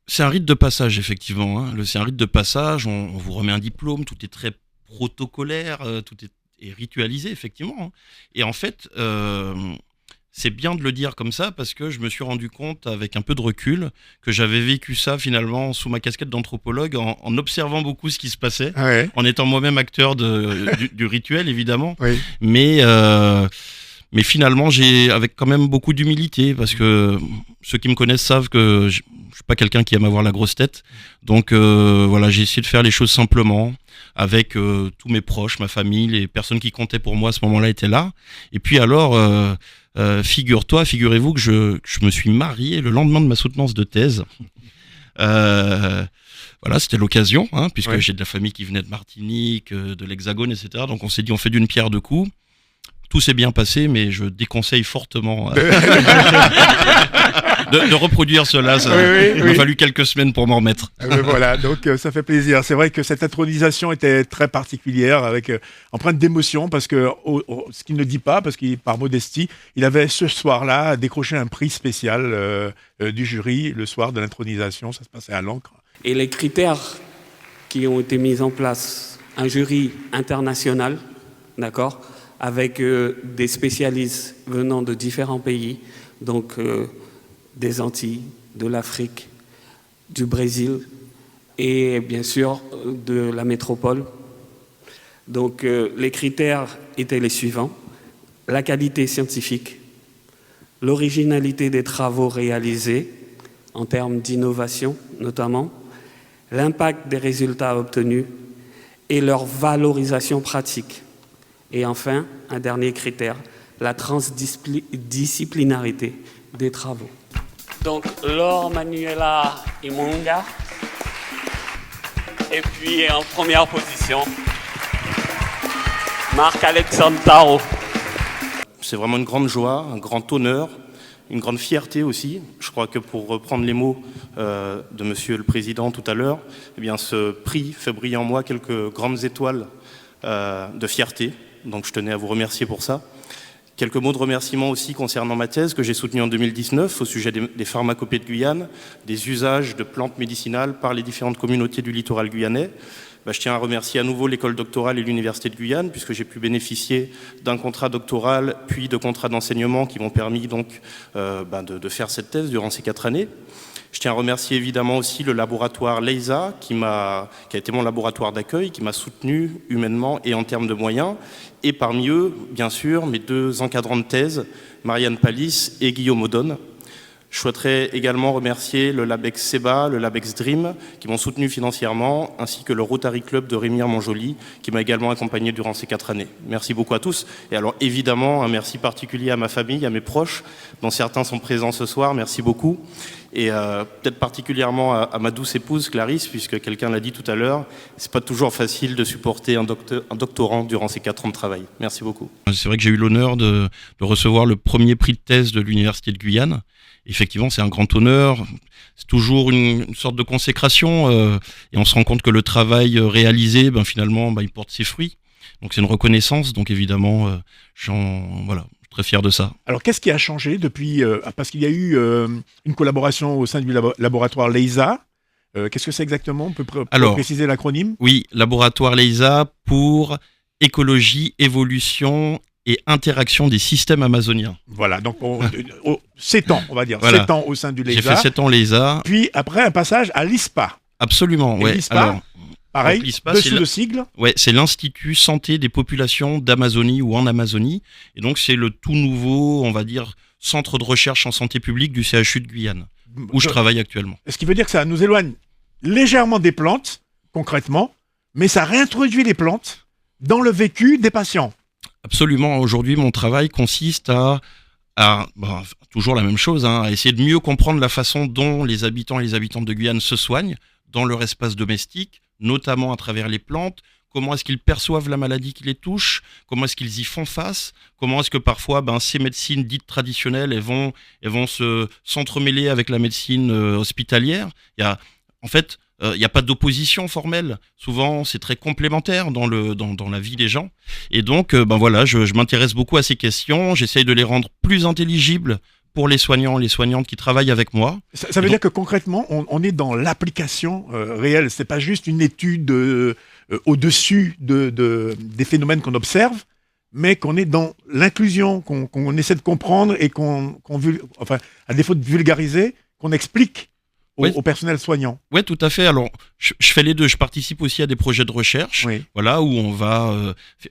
C'est un rite de passage, effectivement. Hein. C'est un rite de passage, on vous remet un diplôme, tout est très protocolaire, tout est ritualisé, effectivement. Hein. Et en fait, c'est bien de le dire comme ça parce que je me suis rendu compte, avec un peu de recul, que j'avais vécu ça finalement sous ma casquette d'anthropologue en observant beaucoup ce qui se passait, en étant moi-même acteur du rituel, évidemment. Oui. Mais finalement, avec quand même beaucoup d'humilité parce que ceux qui me connaissent savent que je suis pas quelqu'un qui aime avoir la grosse tête. Donc voilà, j'ai essayé de faire les choses simplement avec tous mes proches, ma famille, les personnes qui comptaient pour moi à ce moment-là étaient là. Et puis alors... figurez-vous que je me suis marié le lendemain de ma soutenance de thèse. Voilà, c'était l'occasion, hein, puisque j'ai de la famille qui venait de Martinique, de l'Hexagone, etc. Donc on s'est dit, on fait d'une pierre deux coups. Tout s'est bien passé, mais je déconseille fortement de reproduire cela. Il m'a fallu quelques semaines pour m'en remettre. Voilà, donc ça fait plaisir. C'est vrai que cette intronisation était très particulière, avec empreinte d'émotion, parce que ce qu'il ne dit pas, parce qu'il par modestie, il avait ce soir-là décroché un prix spécial du jury le soir de l'intronisation. Ça se passait à l'Ancre. Et les critères qui ont été mis en place, un jury international, d'accord, avec des spécialistes venant de différents pays, donc des Antilles, de l'Afrique, du Brésil, et bien sûr de la métropole. Donc les critères étaient les suivants: la qualité scientifique, l'originalité des travaux réalisés en termes d'innovation notamment, l'impact des résultats obtenus et leur valorisation pratique. Et enfin, un dernier critère, la transdisciplinarité des travaux. Donc, Laure Manuela Imunga. Et puis, en première position, Marc-Alexandre Tarot. C'est vraiment une grande joie, un grand honneur, une grande fierté aussi. Je crois que pour reprendre les mots de Monsieur le Président tout à l'heure, eh bien, ce prix fait briller en moi quelques grandes étoiles de fierté. Donc je tenais à vous remercier pour ça. Quelques mots de remerciement aussi concernant ma thèse que j'ai soutenue en 2019 au sujet des pharmacopées de Guyane, des usages de plantes médicinales par les différentes communautés du littoral guyanais. Je tiens à remercier à nouveau l'école doctorale et l'université de Guyane puisque j'ai pu bénéficier d'un contrat doctoral puis de contrats d'enseignement qui m'ont permis donc de faire cette thèse durant ces 4 années. Je tiens à remercier évidemment aussi le laboratoire LEISA qui a été mon laboratoire d'accueil, qui m'a soutenu humainement et en termes de moyens. Et parmi eux, bien sûr, mes 2 encadrants de thèse, Marianne Palis et Guillaume Audonne. Je souhaiterais également remercier le LabEx Seba, le LabEx Dream, qui m'ont soutenu financièrement, ainsi que le Rotary Club de Remire-Montjoly, qui m'a également accompagné durant ces 4 années. Merci beaucoup à tous. Et alors évidemment, un merci particulier à ma famille, à mes proches, dont certains sont présents ce soir. Merci beaucoup. Et peut-être particulièrement à ma douce épouse Clarisse, puisque quelqu'un l'a dit tout à l'heure, c'est pas toujours facile de supporter un doctorant durant ces 4 ans de travail. Merci beaucoup. C'est vrai que j'ai eu l'honneur de recevoir le premier prix de thèse de l'Université de Guyane. Effectivement, c'est un grand honneur. C'est toujours une sorte de consécration et on se rend compte que le travail réalisé, finalement, il porte ses fruits. Donc c'est une reconnaissance. Donc évidemment, voilà. Très fier de ça. Alors, qu'est-ce qui a changé depuis parce qu'il y a eu une collaboration au sein du laboratoire LEISA. Qu'est-ce que c'est exactement? On peut préciser l'acronyme? Oui, laboratoire LEISA pour écologie, évolution et interaction des systèmes amazoniens. Voilà, donc 7 ans, on va dire. Voilà. 7 ans au sein du LEISA. J'ai fait 7 ans LEISA. Puis après, un passage à l'ISPA. Absolument, oui. l'ISPA, pareil, dessus le sigle. Ouais, c'est l'Institut Santé des Populations d'Amazonie ou en Amazonie. Et donc, c'est le tout nouveau, on va dire, centre de recherche en santé publique du CHU de Guyane, où je travaille actuellement. Ce qui veut dire que ça nous éloigne légèrement des plantes, concrètement, mais ça réintroduit les plantes dans le vécu des patients. Absolument. Aujourd'hui, mon travail consiste toujours la même chose, à essayer de mieux comprendre la façon dont les habitants et les habitantes de Guyane se soignent dans leur espace domestique, notamment à travers les plantes. Comment est-ce qu'ils perçoivent la maladie qui les touche? Comment est-ce qu'ils y font face? Comment est-ce que parfois ces médecines dites traditionnelles elles vont s'entremêler avec la médecine hospitalière? Il n'y a pas d'opposition formelle. Souvent, c'est très complémentaire dans la vie des gens. Et donc, je m'intéresse beaucoup à ces questions. J'essaye de les rendre plus intelligibles pour les soignants, les soignantes qui travaillent avec moi. Ça veut dire que concrètement, on est dans l'application réelle. C'est pas juste une étude au-dessus des phénomènes qu'on observe, mais qu'on est dans l'inclusion, qu'on essaie de comprendre et à défaut de vulgariser, qu'on explique au personnel soignant. Oui, tout à fait. Alors, je fais les deux. Je participe aussi à des projets de recherche, voilà, où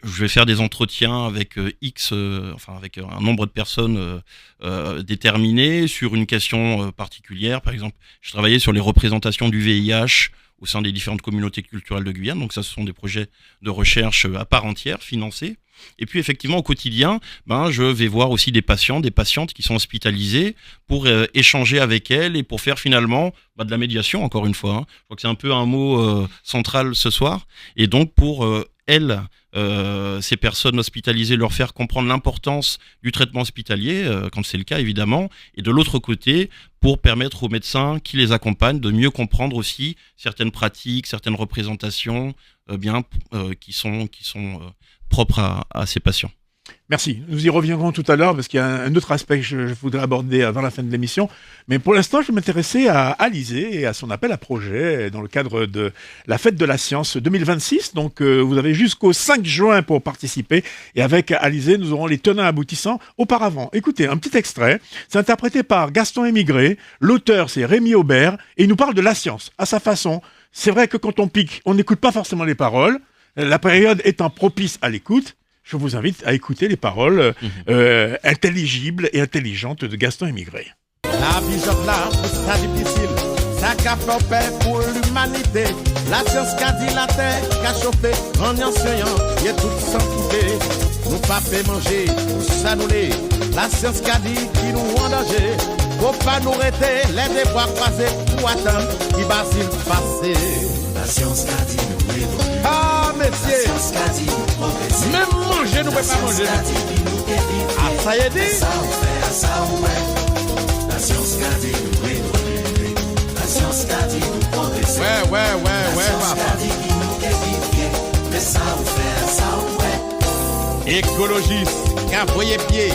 je vais faire des entretiens avec avec un nombre de personnes déterminées sur une question particulière. Par exemple, je travaillais sur les représentations du VIH au sein des différentes communautés culturelles de Guyane. Donc ça, ce sont des projets de recherche à part entière, financés. Et puis effectivement, au quotidien, je vais voir aussi des patients, des patientes qui sont hospitalisées pour échanger avec elles et pour faire finalement de la médiation, encore une fois. Je crois que c'est un peu un mot central ce soir. Et donc pour elles, ces personnes hospitalisées, leur faire comprendre l'importance du traitement hospitalier, quand c'est le cas évidemment, et de l'autre côté, pour permettre aux médecins qui les accompagnent de mieux comprendre aussi certaines pratiques, certaines représentations qui sont propres à ces patients. Merci. Nous y reviendrons tout à l'heure parce qu'il y a un autre aspect que je voudrais aborder avant la fin de l'émission. Mais pour l'instant, je vais m'intéresser à Alizée et à son appel à projet dans le cadre de la Fête de la Science 2026. Donc, vous avez jusqu'au 5 juin pour participer. Et avec Alizée, nous aurons les tenants aboutissants. Auparavant, écoutez, un petit extrait. C'est interprété par Gaston Émigré. L'auteur, c'est Rémi Aubert. Et il nous parle de la science à sa façon. c'est vrai que quand on pique, on n'écoute pas forcément les paroles. La période étant propice à l'écoute, je vous invite à écouter les paroles intelligibles et intelligentes de Gaston Émigré. La vie job là, c'est difficile. Ça qu'a fait paix pour l'humanité. La science qu'a dit la terre, qu'a chauffé, en enseignant, y est tout sans couper. Nous pas fait manger, ça nous l'est. La science qu'a dit qui nous en danger. Faut pas nous arrêter, les devoirs croisés pour attendre qui basile passé. La science qu'a dit nous évoluer. Ah, messieurs, La science qu'a dit nous progresser. même manger, nous ne pouvons pas manger. Ah, ça y est dit. Ça on fait, ça on ouais. La science qu'a dit nous évoluer. La science qu'a dit nous progresser. Ouais, La science qu'a dit qui nous édifier. Mais ça on fait, ça on ouais. Écologiste, qu'a voyé pied,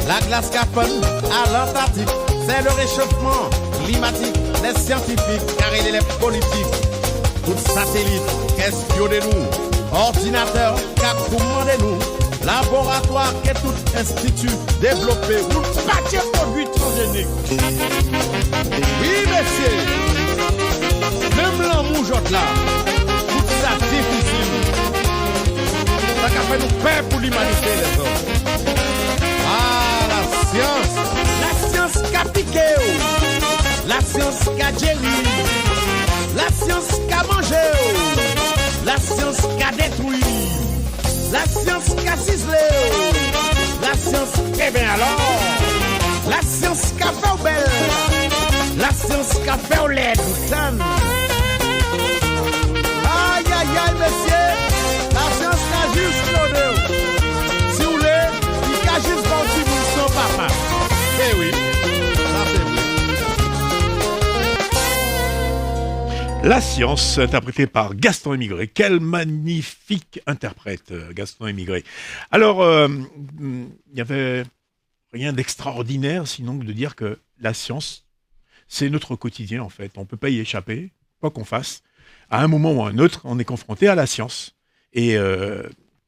la glace capone à l'Antarctique. C'est le réchauffement climatique, les scientifiques, car il est les politiques. Tout satellite, questionnez-nous. Ordinateur, cap commandez-nous. Laboratoire, qu'est tout institut développé. Nous paquet produits transgéniques. Oui, messieurs. Même l'amoujotte là, tout ça difficile. Ça qu'a fait nous paix pour l'humanité, les hommes. Ah, la science qu'a piqué, la science qu'a géré, la science qu'a mangé, la science qu'a détruit, la science qu'a ciselé, la science qu'a bien alors, la science qu'a fait au bel, la science qu'a fait au lait, aïe aïe aïe monsieur, la science qu'a juste l'odeur. Si vous voulez, il qu'a juste vendu son papa. Eh oui, ça c'est vrai. La science, interprétée par Gaston Émigré. Quel magnifique interprète, Gaston Émigré. Alors, il n'y avait rien d'extraordinaire, sinon que de dire que la science, c'est notre quotidien, en fait. On ne peut pas y échapper, quoi qu'on fasse. À un moment ou à un autre, on est confronté à la science. Et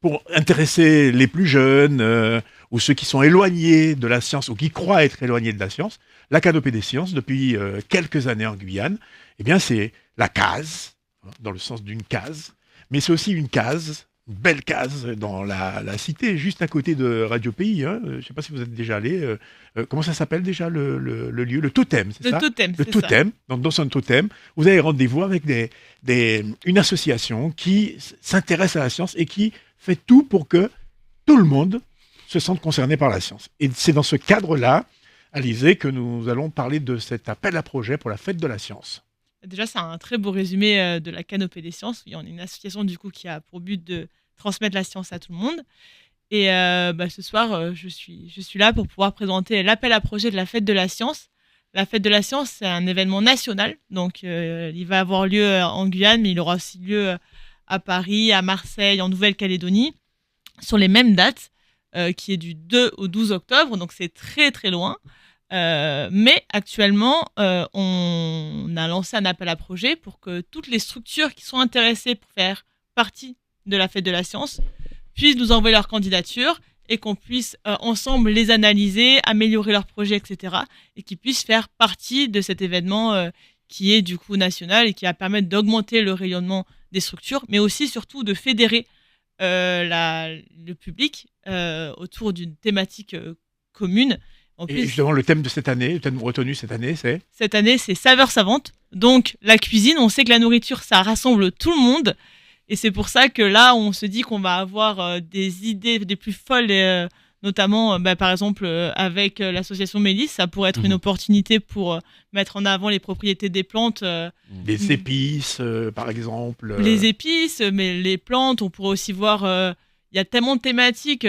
pour intéresser les plus jeunes ou ceux qui sont éloignés de la science ou qui croient être éloignés de la science, la Canopée des sciences, depuis quelques années en Guyane, eh bien, c'est la case, dans le sens d'une case, mais c'est aussi une case, une belle case dans la cité, juste à côté de Radio Pays. Hein. Je ne sais pas si vous êtes déjà allé. Comment ça s'appelle déjà le lieu? Le Totem, c'est ça? Le Totem. Donc, dans un Totem, vous avez rendez-vous avec une association qui s'intéresse à la science et qui fait tout pour que tout le monde se sente concerné par la science. Et c'est dans ce cadre-là, Alizée, que nous allons parler de cet appel à projet pour la fête de la science. Déjà, c'est un très beau résumé de la Canopée des sciences. On est une association du coup qui a pour but de transmettre la science à tout le monde. Et ce soir, je suis là pour pouvoir présenter l'appel à projet de la fête de la science. La fête de la science, c'est un événement national. Donc, il va avoir lieu en Guyane, mais il aura aussi lieu à Paris, à Marseille, en Nouvelle-Calédonie, sur les mêmes dates, qui est du 2 au 12 octobre. Donc, c'est très, très loin. Mais actuellement, on a lancé un appel à projet pour que toutes les structures qui sont intéressées pour faire partie de la fête de la science puissent nous envoyer leur candidature et qu'on puisse ensemble les analyser, améliorer leurs projets, etc. et qu'ils puissent faire partie de cet événement qui est du coup national et qui va permettre d'augmenter le rayonnement des structures, mais aussi surtout de fédérer le public autour d'une thématique commune. En plus, et justement, le thème de cette année, le thème retenu cette année, c'est? Cette année, c'est saveurs savantes. Donc, la cuisine, on sait que la nourriture, ça rassemble tout le monde. Et c'est pour ça que là, on se dit qu'on va avoir des idées des plus folles, notamment, par exemple, avec l'association Mélis, ça pourrait être une opportunité pour mettre en avant les propriétés des plantes. Des épices, par exemple. Les épices, mais les plantes, on pourrait aussi voir... Il y a tellement de thématiques,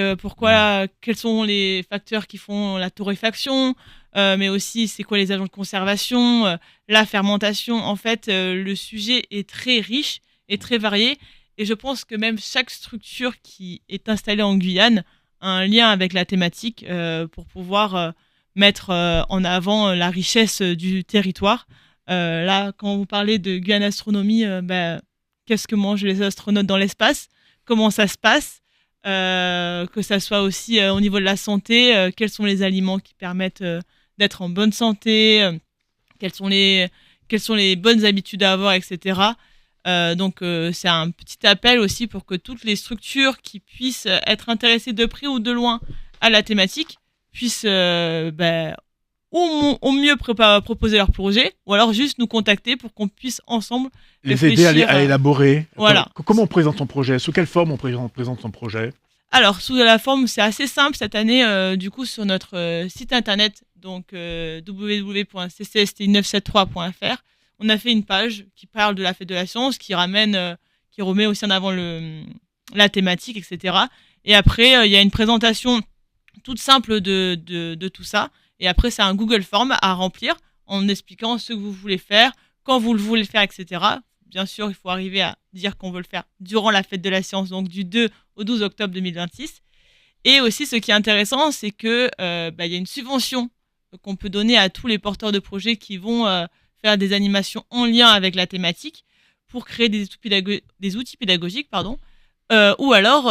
quels sont les facteurs qui font la torréfaction, mais aussi c'est quoi les agents de conservation, la fermentation. En fait, le sujet est très riche et très varié. Et je pense que même chaque structure qui est installée en Guyane a un lien avec la thématique pour pouvoir mettre en avant la richesse du territoire. Là, quand vous parlez de Guyane Astronomie, qu'est-ce que mangent les astronautes dans l'espace? Comment ça se passe? Que ça soit aussi au niveau de la santé, quels sont les aliments qui permettent d'être en bonne santé, quelles sont les bonnes habitudes à avoir, etc. Donc c'est un petit appel aussi pour que toutes les structures qui puissent être intéressées de près ou de loin à la thématique puissent au mieux proposer leur projet, ou alors juste nous contacter pour qu'on puisse ensemble les aider à élaborer. Voilà. Comment on présente son projet? Sous quelle forme on présente son projet? Alors, sous la forme, c'est assez simple cette année, du coup, sur notre site internet, donc www.ccst973.fr, on a fait une page qui parle de la fête de la science, qui remet aussi en avant la thématique, etc. Et après, il y a une présentation toute simple de tout ça. Et après, c'est un Google Form à remplir en expliquant ce que vous voulez faire, quand vous le voulez faire, etc. Bien sûr, il faut arriver à dire qu'on veut le faire durant la fête de la science, donc du 2 au 12 octobre 2026. Et aussi, ce qui est intéressant, c'est qu'il y a une subvention qu'on peut donner à tous les porteurs de projets qui vont faire des animations en lien avec la thématique pour créer des outils pédagogiques, ou alors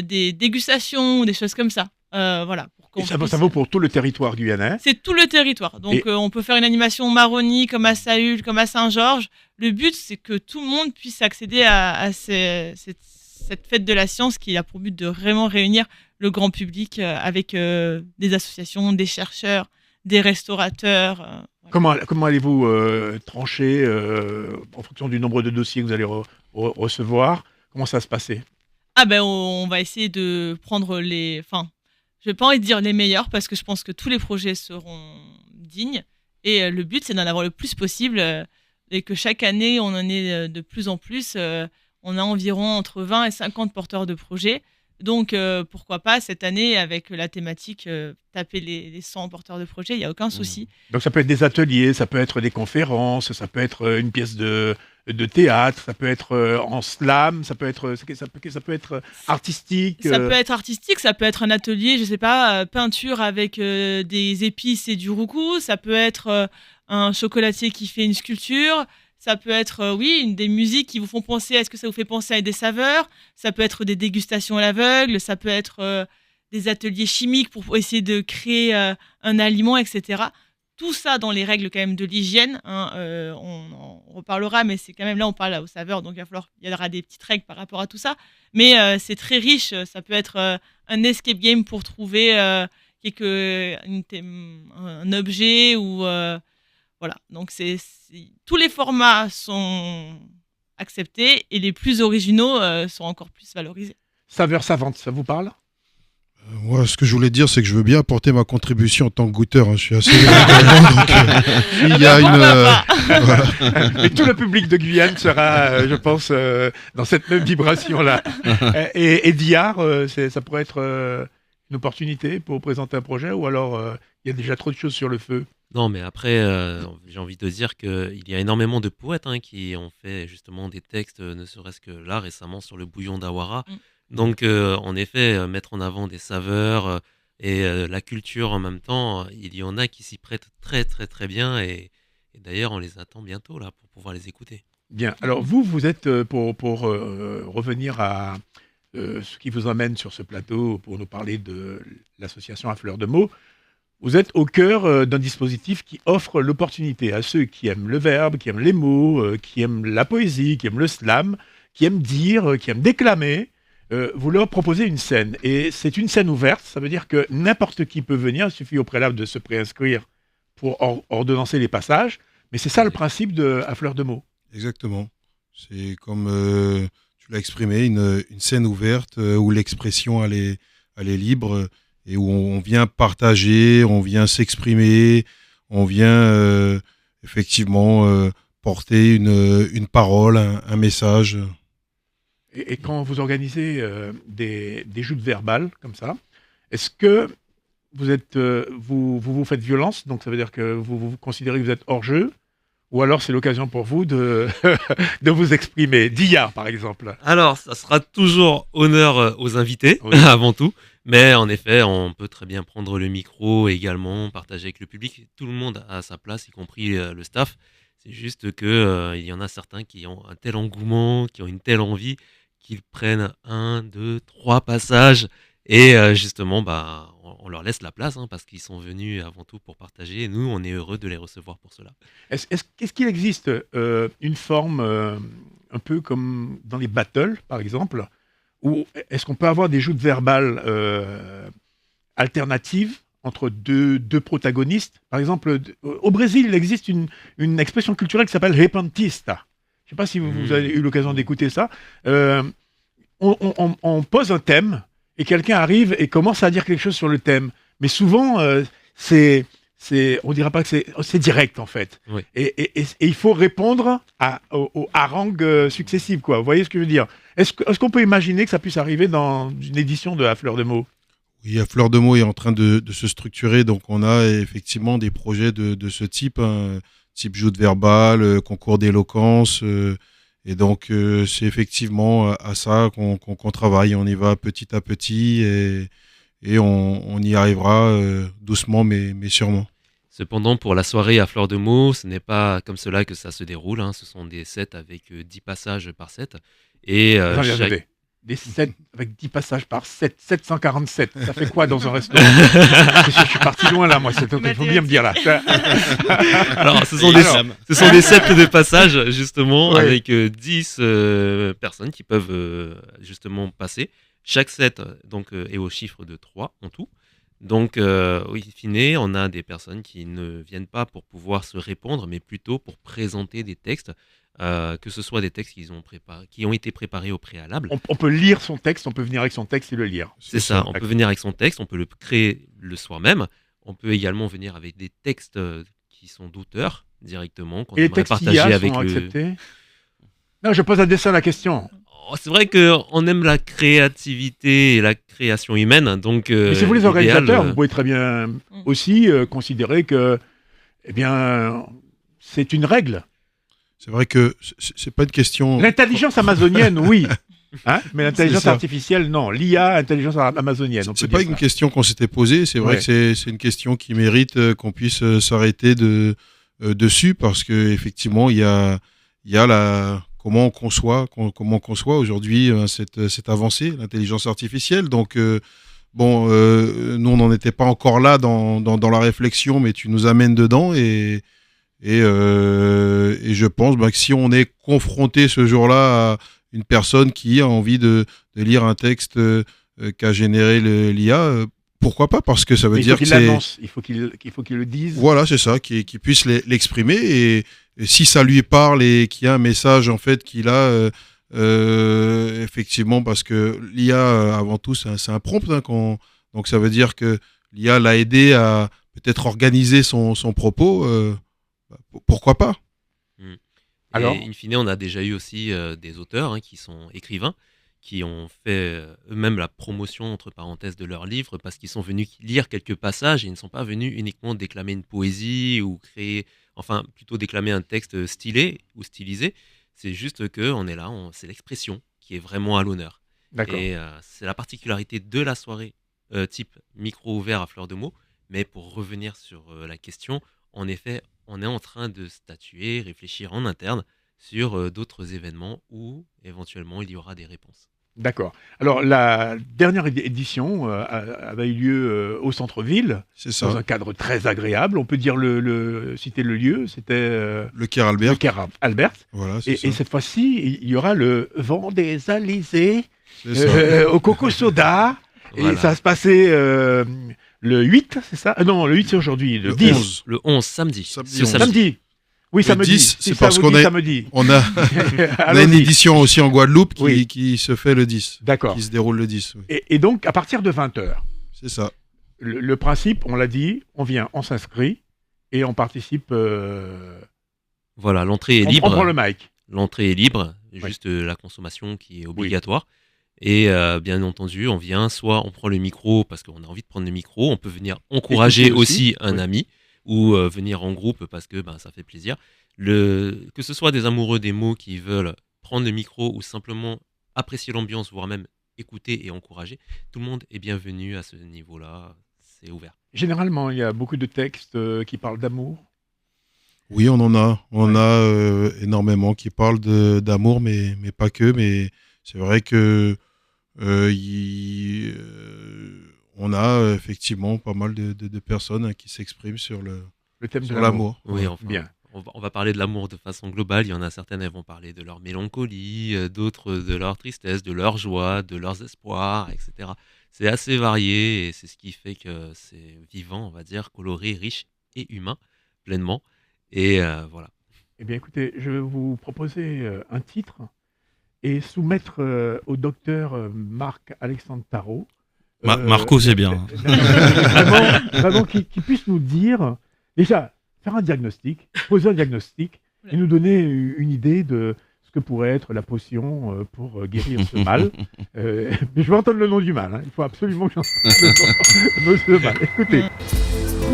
des dégustations ou des choses comme ça. Voilà. Et ça vaut pour tout le territoire guyanais? C'est tout le territoire. Donc on peut faire une animation Maroni, comme à Saül, comme à Saint-Georges. Le but, c'est que tout le monde puisse accéder à cette fête de la science qui a pour but de vraiment réunir le grand public avec des associations, des chercheurs, des restaurateurs. Comment allez-vous trancher en fonction du nombre de dossiers que vous allez recevoir? Comment ça va se passer? On va essayer de prendre je n'ai pas envie de dire les meilleurs parce que je pense que tous les projets seront dignes. Et le but, c'est d'en avoir le plus possible et que chaque année, on en ait de plus en plus. On a environ entre 20 et 50 porteurs de projets. Donc, pourquoi pas cette année, avec la thématique taper les 100 porteurs de projets, il n'y a aucun souci. Donc, ça peut être des ateliers, ça peut être des conférences, ça peut être une pièce de théâtre, ça peut être en slam, ça peut être artistique. Ça peut être artistique, ça peut être un atelier, je sais pas, peinture avec des épices et du roucou, ça peut être un chocolatier qui fait une sculpture, ça peut être, des musiques qui vous font penser, est-ce que ça vous fait penser à des saveurs, ça peut être des dégustations à l'aveugle, ça peut être des ateliers chimiques pour essayer de créer un aliment, etc. Tout ça dans les règles quand même de l'hygiène, on en reparlera, mais c'est quand même là on parle aux saveurs, donc il y aura des petites règles par rapport à tout ça. Mais c'est très riche, ça peut être un escape game pour trouver un objet ou voilà. Donc tous les formats sont acceptés et les plus originaux sont encore plus valorisés. Saveur savante, ça vous parle? Moi, ce que je voulais dire, c'est que je veux bien apporter ma contribution en tant que goûteur. Je suis assez il y a voilà. Et tout le public de Guyane sera, je pense, dans cette même vibration-là. Et Diar, ça pourrait être une opportunité pour présenter un projet, ou alors il y a déjà trop de choses sur le feu? Non, mais après, j'ai envie de dire qu'il y a énormément de poètes qui ont fait justement des textes, ne serait-ce que là récemment sur le bouillon d'Awara. Donc, en effet, mettre en avant des saveurs et la culture en même temps, il y en a qui s'y prêtent très, très, très bien. Et d'ailleurs, on les attend bientôt là pour pouvoir les écouter. Bien. Alors, vous êtes, pour revenir à ce qui vous amène sur ce plateau pour nous parler de l'association À Fleur de Mots, vous êtes au cœur d'un dispositif qui offre l'opportunité à ceux qui aiment le verbe, qui aiment les mots, qui aiment la poésie, qui aiment le slam, qui aiment dire, qui aiment déclamer. Vous leur proposez une scène, et c'est une scène ouverte, ça veut dire que n'importe qui peut venir, il suffit au préalable de se préinscrire pour ordonnancer les passages, mais c'est ça le principe de À Fleur de Mots. Exactement, c'est comme tu l'as exprimé, une scène ouverte où l'expression elle est libre et où on vient partager, on vient s'exprimer, on vient effectivement porter une parole, un message. Et quand vous organisez des joutes verbales comme ça, est-ce que vous faites violence? Donc ça veut dire que vous considérez que vous êtes hors jeu? Ou alors c'est l'occasion pour vous de vous exprimer? Dia, par exemple. Alors, ça sera toujours honneur aux invités, avant tout. Mais en effet, on peut très bien prendre le micro également, partager avec le public. Tout le monde a sa place, y compris le staff. C'est juste que il y en a certains qui ont un tel engouement, qui ont une telle envie, qu'ils prennent 1, 2, 3 passages et justement on leur laisse la place parce qu'ils sont venus avant tout pour partager. Et nous, on est heureux de les recevoir pour cela. Est-ce qu'il existe une forme un peu comme dans les battles, par exemple, ou est-ce qu'on peut avoir des joutes verbales alternatives entre deux protagonistes? Par exemple, au Brésil, il existe une expression culturelle qui s'appelle repentista. Je ne sais pas si vous avez eu l'occasion d'écouter ça. On pose un thème et quelqu'un arrive et commence à dire quelque chose sur le thème. Mais souvent, on dira pas que c'est direct en fait. Oui. Et il faut répondre aux harangues successives, quoi. Vous voyez ce que je veux dire? Est-ce qu'on peut imaginer que ça puisse arriver dans une édition de À Fleur de Mots? Oui, À Fleur de Mots est en train de se structurer, donc on a effectivement des projets de ce type, type joute verbale, concours d'éloquence, et donc c'est effectivement à ça qu'on travaille. On y va petit à petit et on y arrivera doucement mais sûrement. Cependant, pour la soirée À Fleur de Mots, ce n'est pas comme cela que ça se déroule. Ce sont des sets avec 10 passages par set. Et Attendez. Des 7 avec 10 passages par 7, 747. Ça fait quoi dans un restaurant? Je suis parti loin là, moi. Il faut bien me dire là. Alors, ce sont des sets de passages, justement, avec 10 personnes qui peuvent justement passer. Chaque set donc, est au chiffre de 3 en tout. Donc, in fine, on a des personnes qui ne viennent pas pour pouvoir se répondre, mais plutôt pour présenter des textes, que ce soit des textes qui ont été préparés au préalable. On peut lire son texte, on peut venir avec son texte et le lire. C'est ça, on peut venir avec son texte, on peut le créer le soir même. On peut également venir avec des textes qui sont d'auteurs directement, qu'on aimerait partager avec le... acceptés? Non, je pose à dessein la question. C'est vrai qu'on aime la créativité et la création humaine, donc... Mais si vous les organisateurs, vous pouvez très bien aussi considérer que, c'est une règle. C'est vrai que c'est pas une question... L'intelligence amazonienne, oui. Mais l'intelligence artificielle, non. L'IA, intelligence amazonienne. C'est pas une question qu'on s'était posée. C'est vrai que c'est une question qui mérite qu'on puisse s'arrêter dessus, parce que effectivement, il y a la... Comment on conçoit aujourd'hui cette avancée, l'intelligence artificielle. Donc, nous, on n'en était pas encore là dans la réflexion, mais tu nous amènes dedans. Et je pense que si on est confronté ce jour-là à une personne qui a envie de lire un texte qu'a généré l'IA, pourquoi pas? Parce que ça veut dire que il faut qu'il le dise. Voilà, c'est ça, qu'il puisse l'exprimer, et si ça lui parle et qu'il y a un message en fait qu'il a, effectivement, parce que l'IA avant tout c'est un prompt, donc ça veut dire que l'IA l'a aidé à peut-être organiser son propos, pourquoi pas? Alors, in fine, on a déjà eu aussi des auteurs qui sont écrivains, qui ont fait eux-mêmes la promotion, entre parenthèses, de leurs livres, parce qu'ils sont venus lire quelques passages et ils ne sont pas venus uniquement déclamer une poésie ou plutôt déclamer un texte stylé ou stylisé. C'est juste qu'on est là, c'est l'expression qui est vraiment à l'honneur. D'accord. Et c'est la particularité de la soirée type micro ouvert à Fleur de Mots. Mais pour revenir sur la question, en effet, on est en train de statuer, réfléchir en interne sur d'autres événements où éventuellement il y aura des réponses. D'accord. Alors, la dernière édition avait eu lieu au centre-ville, dans un cadre très agréable. On peut dire citer le lieu, c'était... le Caire Albert. Le Caire Albert. Voilà, et cette fois-ci, il y aura le vent des Alizés au Coco Soda. Voilà. Et ça va se passer le 8, c'est ça? Non, le 8 c'est aujourd'hui, le 10. 11, le 11, samedi. Samedi. Oui, le samedi. 10, c'est parce qu'on a une édition aussi en Guadeloupe qui se fait le 10. D'accord. Qui se déroule le 10. Oui. Et donc, à partir de 20h. C'est ça. Le principe, on l'a dit, on vient, on s'inscrit et on participe. Voilà, l'entrée est libre. On prend le mic. L'entrée est libre, juste la consommation qui est obligatoire. Oui. Et bien entendu, on vient, soit on prend le micro parce qu'on a envie de prendre le micro, on peut venir encourager aussi un ami, ou venir en groupe parce que ça fait plaisir. Que ce soit des amoureux des mots qui veulent prendre le micro ou simplement apprécier l'ambiance, voire même écouter et encourager, tout le monde est bienvenu à ce niveau-là, c'est ouvert. Généralement, il y a beaucoup de textes qui parlent d'amour. Oui, on en a. On a énormément qui parlent d'amour, mais pas que. Mais c'est vrai que on on a effectivement pas mal de personnes qui s'expriment sur Le thème de sur l'amour. Oui, enfin, Bien. on va parler de l'amour de façon globale. Il y en a certaines, elles vont parler de leur mélancolie, d'autres de leur tristesse, de leur joie, de leurs espoirs, etc. C'est assez varié et c'est ce qui fait que c'est vivant, on va dire, coloré, riche et humain, pleinement. Et voilà. Eh bien, écoutez, je vais vous proposer un titre et soumettre au docteur Marc-Alexandre Tarot. Marco, c'est bien. Vraiment qu'il puisse nous dire, déjà, faire un diagnostic, poser un diagnostic et nous donner une idée de ce que pourrait être la potion pour guérir ce mal. Mais je veux entendre le nom du mal. Hein. Il faut absolument que j'entende le nom de ce mal. Écoutez.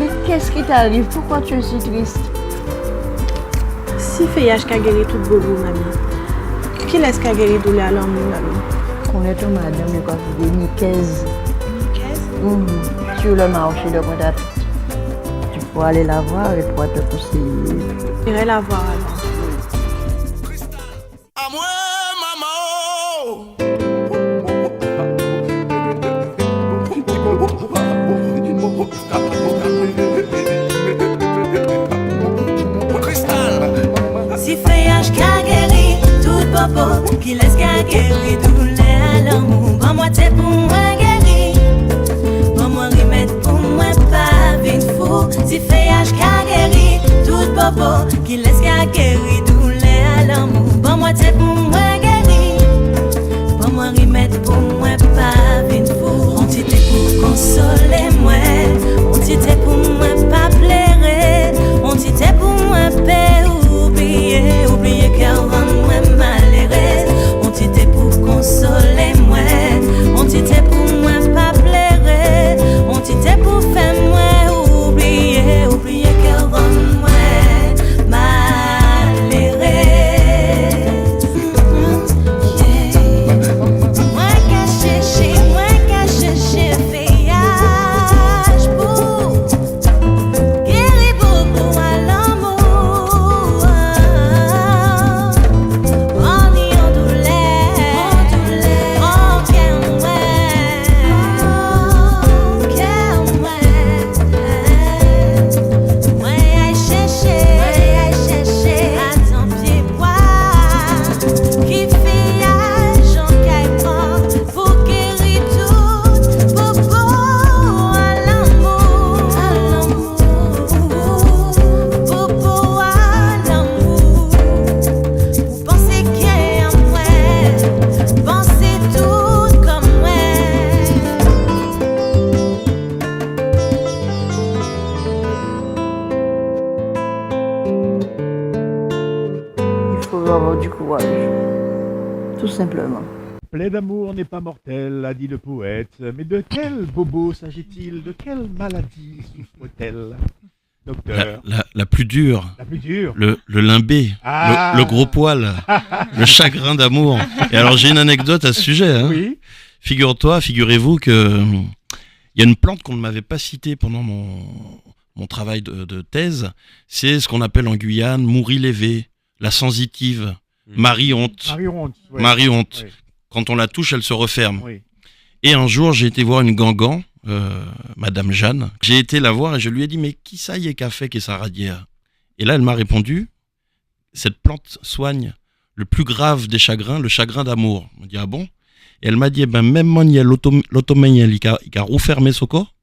Mais qu'est-ce qui t'arrive? Pourquoi tu es si triste? Si feuillage qu'a guéri tout bobo, mamie. Qui laisse qu'a guéri douleur à l'homme, mamie? Connais-tu madame de Coffee Nicaise? Sur le marché de Pointe-à-Pitre. Tu peux aller la voir et pourra te conseiller. J'irai la voir alors. Si feuillage qu'a guéri tout bobo, qui laisse qu'a guéri douleur à l'amour. Bon moi t'es pour moi guéri, bon moi remède pour moi pas vite fou. Si feuillage qu'a guéri tout bobo, qui laisse qu'a guéri douleur à l'amour. Bon moi t'es pour moi guéri, bon moi remède pour moi pas vite fou. On t'était pour consoler moi, on t'était pour moi pas plairer, on t'était pour moi paix. Oublier qu'elle rend moi malheureuse. On t'était pour consoler moi, on t'était pour moi pas pleurer, on t'était pour faire moi oublier qu'elle rend moi malheureuse. Moi qu'à chercher feuillage pour guérir beaucoup à l'amour. Du courage, tout simplement. Plaie d'amour n'est pas mortelle, a dit le poète. Mais de quel bobo s'agit-il? De quelle maladie souffre-t-elle, docteur? La plus dure. La plus dure. Le limbé, le gros poil, le chagrin d'amour. Et alors j'ai une anecdote à ce sujet. Hein. Oui. Figurez-vous que il y a une plante qu'on ne m'avait pas citée pendant mon travail de thèse. C'est ce qu'on appelle en Guyane Mourie-Lévé, la sensitive. Marie-honte. Ouais. Marie-honte. Ouais. Quand on la touche, elle se referme. Oui. Et un jour, j'ai été voir une gangan, Madame Jeanne. J'ai été la voir et je lui ai dit, mais qui ça y est qu'a fait qu'est sa radière? Et là, elle m'a répondu, cette plante soigne le plus grave des chagrins, le chagrin d'amour. On dit, ah bon? Et elle m'a dit, même moi, il y a l'automègne, il a refermé ce corps.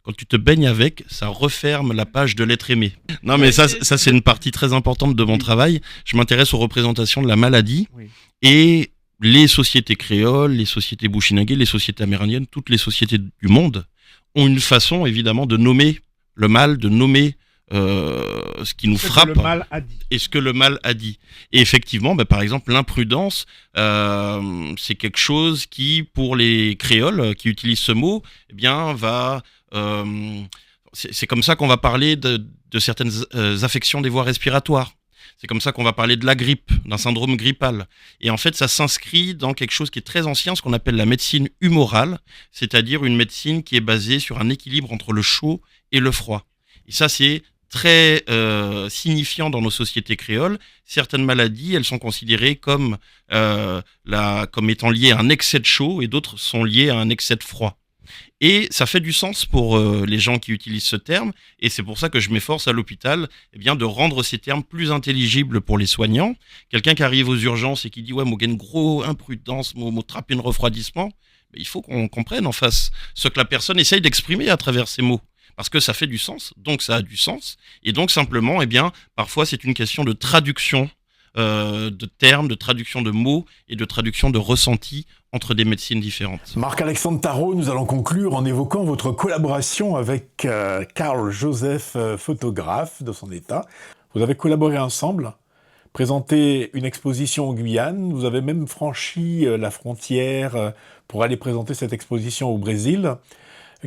Quand tu te baignes avec, ça referme la page de l'être aimé. Non, mais ça c'est une partie très importante de mon travail. Je m'intéresse aux représentations de la maladie et les sociétés créoles, les sociétés bushinagé, les sociétés amérindiennes, toutes les sociétés du monde ont une façon évidemment de nommer le mal, de nommer ce qui nous frappe et ce que le mal a dit. Et effectivement, par exemple, l'imprudence, c'est quelque chose qui, pour les créoles qui utilisent ce mot, eh bien, va... c'est comme ça qu'on va parler de certaines affections des voies respiratoires. C'est comme ça qu'on va parler de la grippe, d'un syndrome grippal. Et en fait, ça s'inscrit dans quelque chose qui est très ancien, ce qu'on appelle la médecine humorale, c'est-à-dire une médecine qui est basée sur un équilibre entre le chaud et le froid. Et ça, c'est très signifiant dans nos sociétés créoles. Certaines maladies, elles sont considérées comme étant liées à un excès de chaud et d'autres sont liées à un excès de froid. Et ça fait du sens pour les gens qui utilisent ce terme, et c'est pour ça que je m'efforce à l'hôpital de rendre ces termes plus intelligibles pour les soignants. Quelqu'un qui arrive aux urgences et qui dit « ouais, moi, j'ai une grosse imprudence, moi, trappe un refroidissement », il faut qu'on comprenne en face ce que la personne essaye d'exprimer à travers ces mots. Parce que ça fait du sens, donc ça a du sens. Et donc simplement, parfois c'est une question de traduction de termes, de traduction de mots et de traduction de ressentis entre des médecines différentes. Marc-Alexandre Tarot, nous allons conclure en évoquant votre collaboration avec Karl Joseph, photographe de son état. Vous avez collaboré ensemble, présenté une exposition en Guyane, vous avez même franchi la frontière pour aller présenter cette exposition au Brésil.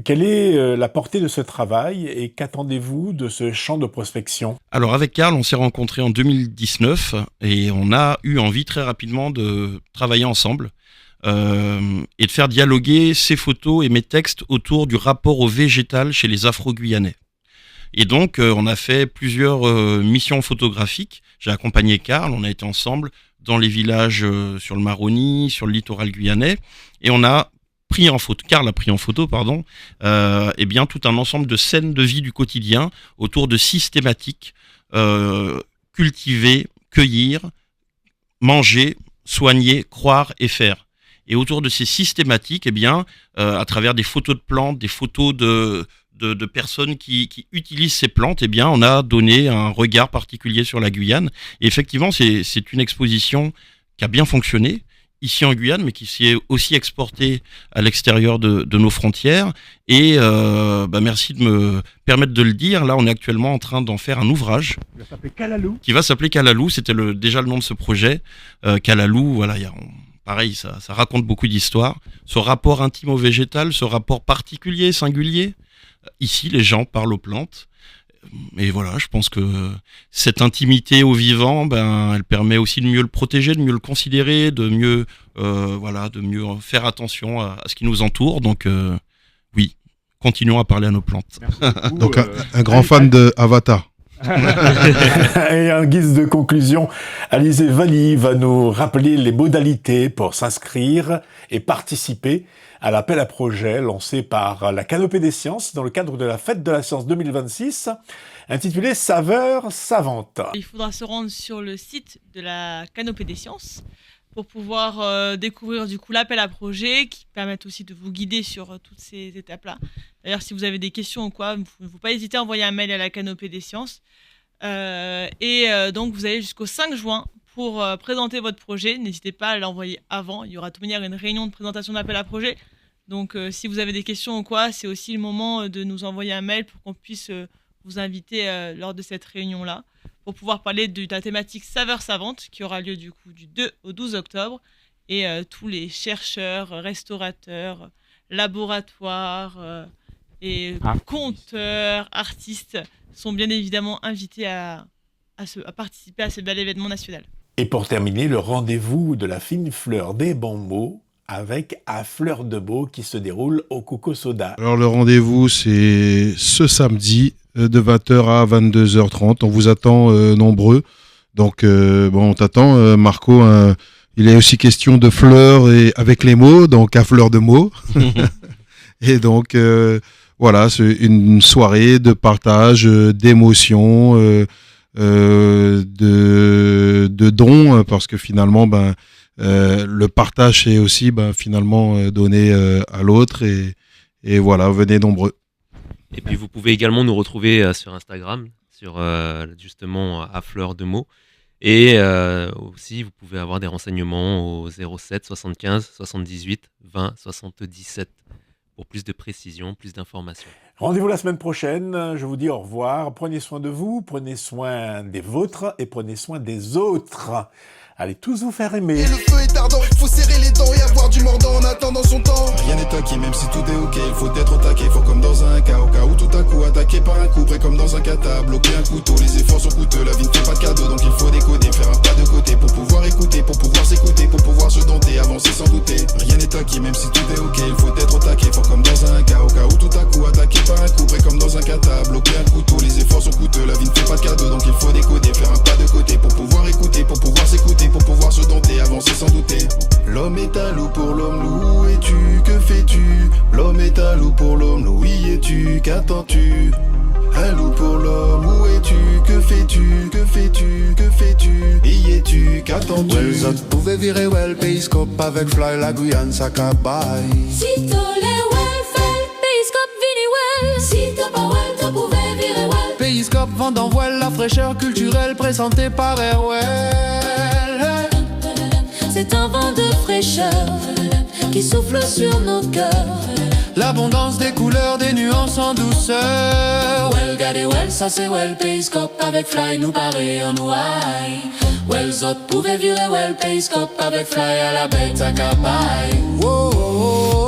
Quelle est la portée de ce travail et qu'attendez-vous de ce champ de prospection ? Alors avec Karl, on s'est rencontrés en 2019 et on a eu envie très rapidement de travailler ensemble et de faire dialoguer ses photos et mes textes autour du rapport au végétal chez les Afro-Guyanais. Et donc on a fait plusieurs missions photographiques. J'ai accompagné Karl, on a été ensemble dans les villages sur le Maroni, sur le littoral guyanais, et on a Karl a pris en photo, tout un ensemble de scènes de vie du quotidien autour de 6 thématiques: cultiver, cueillir, manger, soigner, croire et faire. Et autour de ces 6 thématiques, à travers des photos de plantes, des photos de personnes qui utilisent ces plantes, on a donné un regard particulier sur la Guyane. Et effectivement, c'est une exposition qui a bien fonctionné ici en Guyane, mais qui s'est aussi exportée à l'extérieur de nos frontières. Et merci de me permettre de le dire. Là, on est actuellement en train d'en faire un ouvrage. Il va s'appeler Kalalou. Qui va s'appeler Kalalou. C'était déjà le nom de ce projet. Kalalou, pareil, ça raconte beaucoup d'histoires. Ce rapport intime au végétal, ce rapport particulier, singulier. Ici, les gens parlent aux plantes. Et voilà, je pense que cette intimité au vivant, elle permet aussi de mieux le protéger, de mieux le considérer, de mieux faire attention à ce qui nous entoure. Donc oui, continuons à parler à nos plantes. Donc un grand fan de Avatar. Et en guise de conclusion, Alizé Valli va nous rappeler les modalités pour s'inscrire et participer à l'appel à projet lancé par la Canopée des Sciences dans le cadre de la Fête de la Science 2026, intitulé Saveurs savantes. Il faudra se rendre sur le site de la Canopée des Sciences pour pouvoir découvrir du coup l'appel à projet qui permettent aussi de vous guider sur toutes ces étapes-là. D'ailleurs, si vous avez des questions ou quoi, ne faut pas hésiter à envoyer un mail à la Canopée des Sciences. Donc, vous avez jusqu'au 5 juin pour présenter votre projet. N'hésitez pas à l'envoyer avant. Il y aura de toute manière une réunion de présentation d'appel à projet. Donc, si vous avez des questions ou quoi, c'est aussi le moment de nous envoyer un mail pour qu'on puisse vous inviter lors de cette réunion-là pour pouvoir parler de la thématique Saveurs savantes qui aura lieu du coup du 2 au 12 octobre. Et tous les chercheurs, restaurateurs, laboratoires et conteurs, artistes sont bien évidemment invités à participer à ce bel événement national. Et pour terminer, le rendez-vous de la fine fleur des bons mots avec À Fleur de Beau qui se déroule au Coco Soda. Alors le rendez-vous, c'est ce samedi de 20h à 22h30. On vous attend nombreux. Donc on t'attend Marco. Il est aussi question de fleurs et avec les mots, donc à fleur de mots. Et donc voilà, c'est une soirée de partage, d'émotions, de dons, parce que finalement, le partage c'est aussi finalement donner à l'autre et voilà, venez nombreux. Et puis vous pouvez également nous retrouver sur Instagram, sur justement à fleur de mots. Et aussi, vous pouvez avoir des renseignements au 07 75 78 20 77 pour plus de précision, plus d'informations. Rendez-vous la semaine prochaine. Je vous dis au revoir. Prenez soin de vous, prenez soin des vôtres et prenez soin des autres. Allez tous vous faire aimer. Et le feu est ardent, il faut serrer les dents et avoir du mordant en attendant son temps. Rien n'est acquis, même si tout est ok, il faut être au taquet, fort comme dans un cas, au cas où tout à coup attaqué par un coup, près comme dans un kata, bloqué un couteau, les efforts sont coûteux, la vie ne fait pas de cadeau, donc il faut décoder, faire un pas de côté pour pouvoir écouter, pour pouvoir s'écouter, pour pouvoir se dompter, avancer sans douter. Rien n'est acquis, même si tout est ok, il faut être au taquet, fort comme dans un cas, au cas où tout à coup attaqué par un coup, près comme dans un kata, bloqué un couteau, les efforts sont coûteux, la vie ne fait pas de cadeau, donc il faut décoder, faire un pas de côté pour pouvoir écouter, pour pouvoir s'écouter, pour pouvoir se dompter, avancer sans douter. L'homme est un loup pour l'homme, loup es-tu, que fais-tu? L'homme est t'as loup pour l'homme, où y es-tu, qu'attends-tu? Un loup pour l'homme, où es-tu, que fais-tu, que fais-tu, que fais-tu? Y es-tu, qu'attends-tu? Well, zot pouvait virer well, Périscope avec Fly, la Guyane, ça cabaye. Si t'as les well, fait, Périscope, vini well. Si t'as pas well, t'as pouvait virer well. Périscope vend en voile la fraîcheur culturelle présentée par Airwell. C'est un vent de fraîcheur qui souffle sur nos cœurs. L'abondance des couleurs, des nuances en douceur. Well, gardez well, ça c'est well, Périscope avec Fly, nous paraît en ouaille. Well, zot pouvait virer well, Périscope avec Fly à la bête à cabaye. Oh, oh, oh.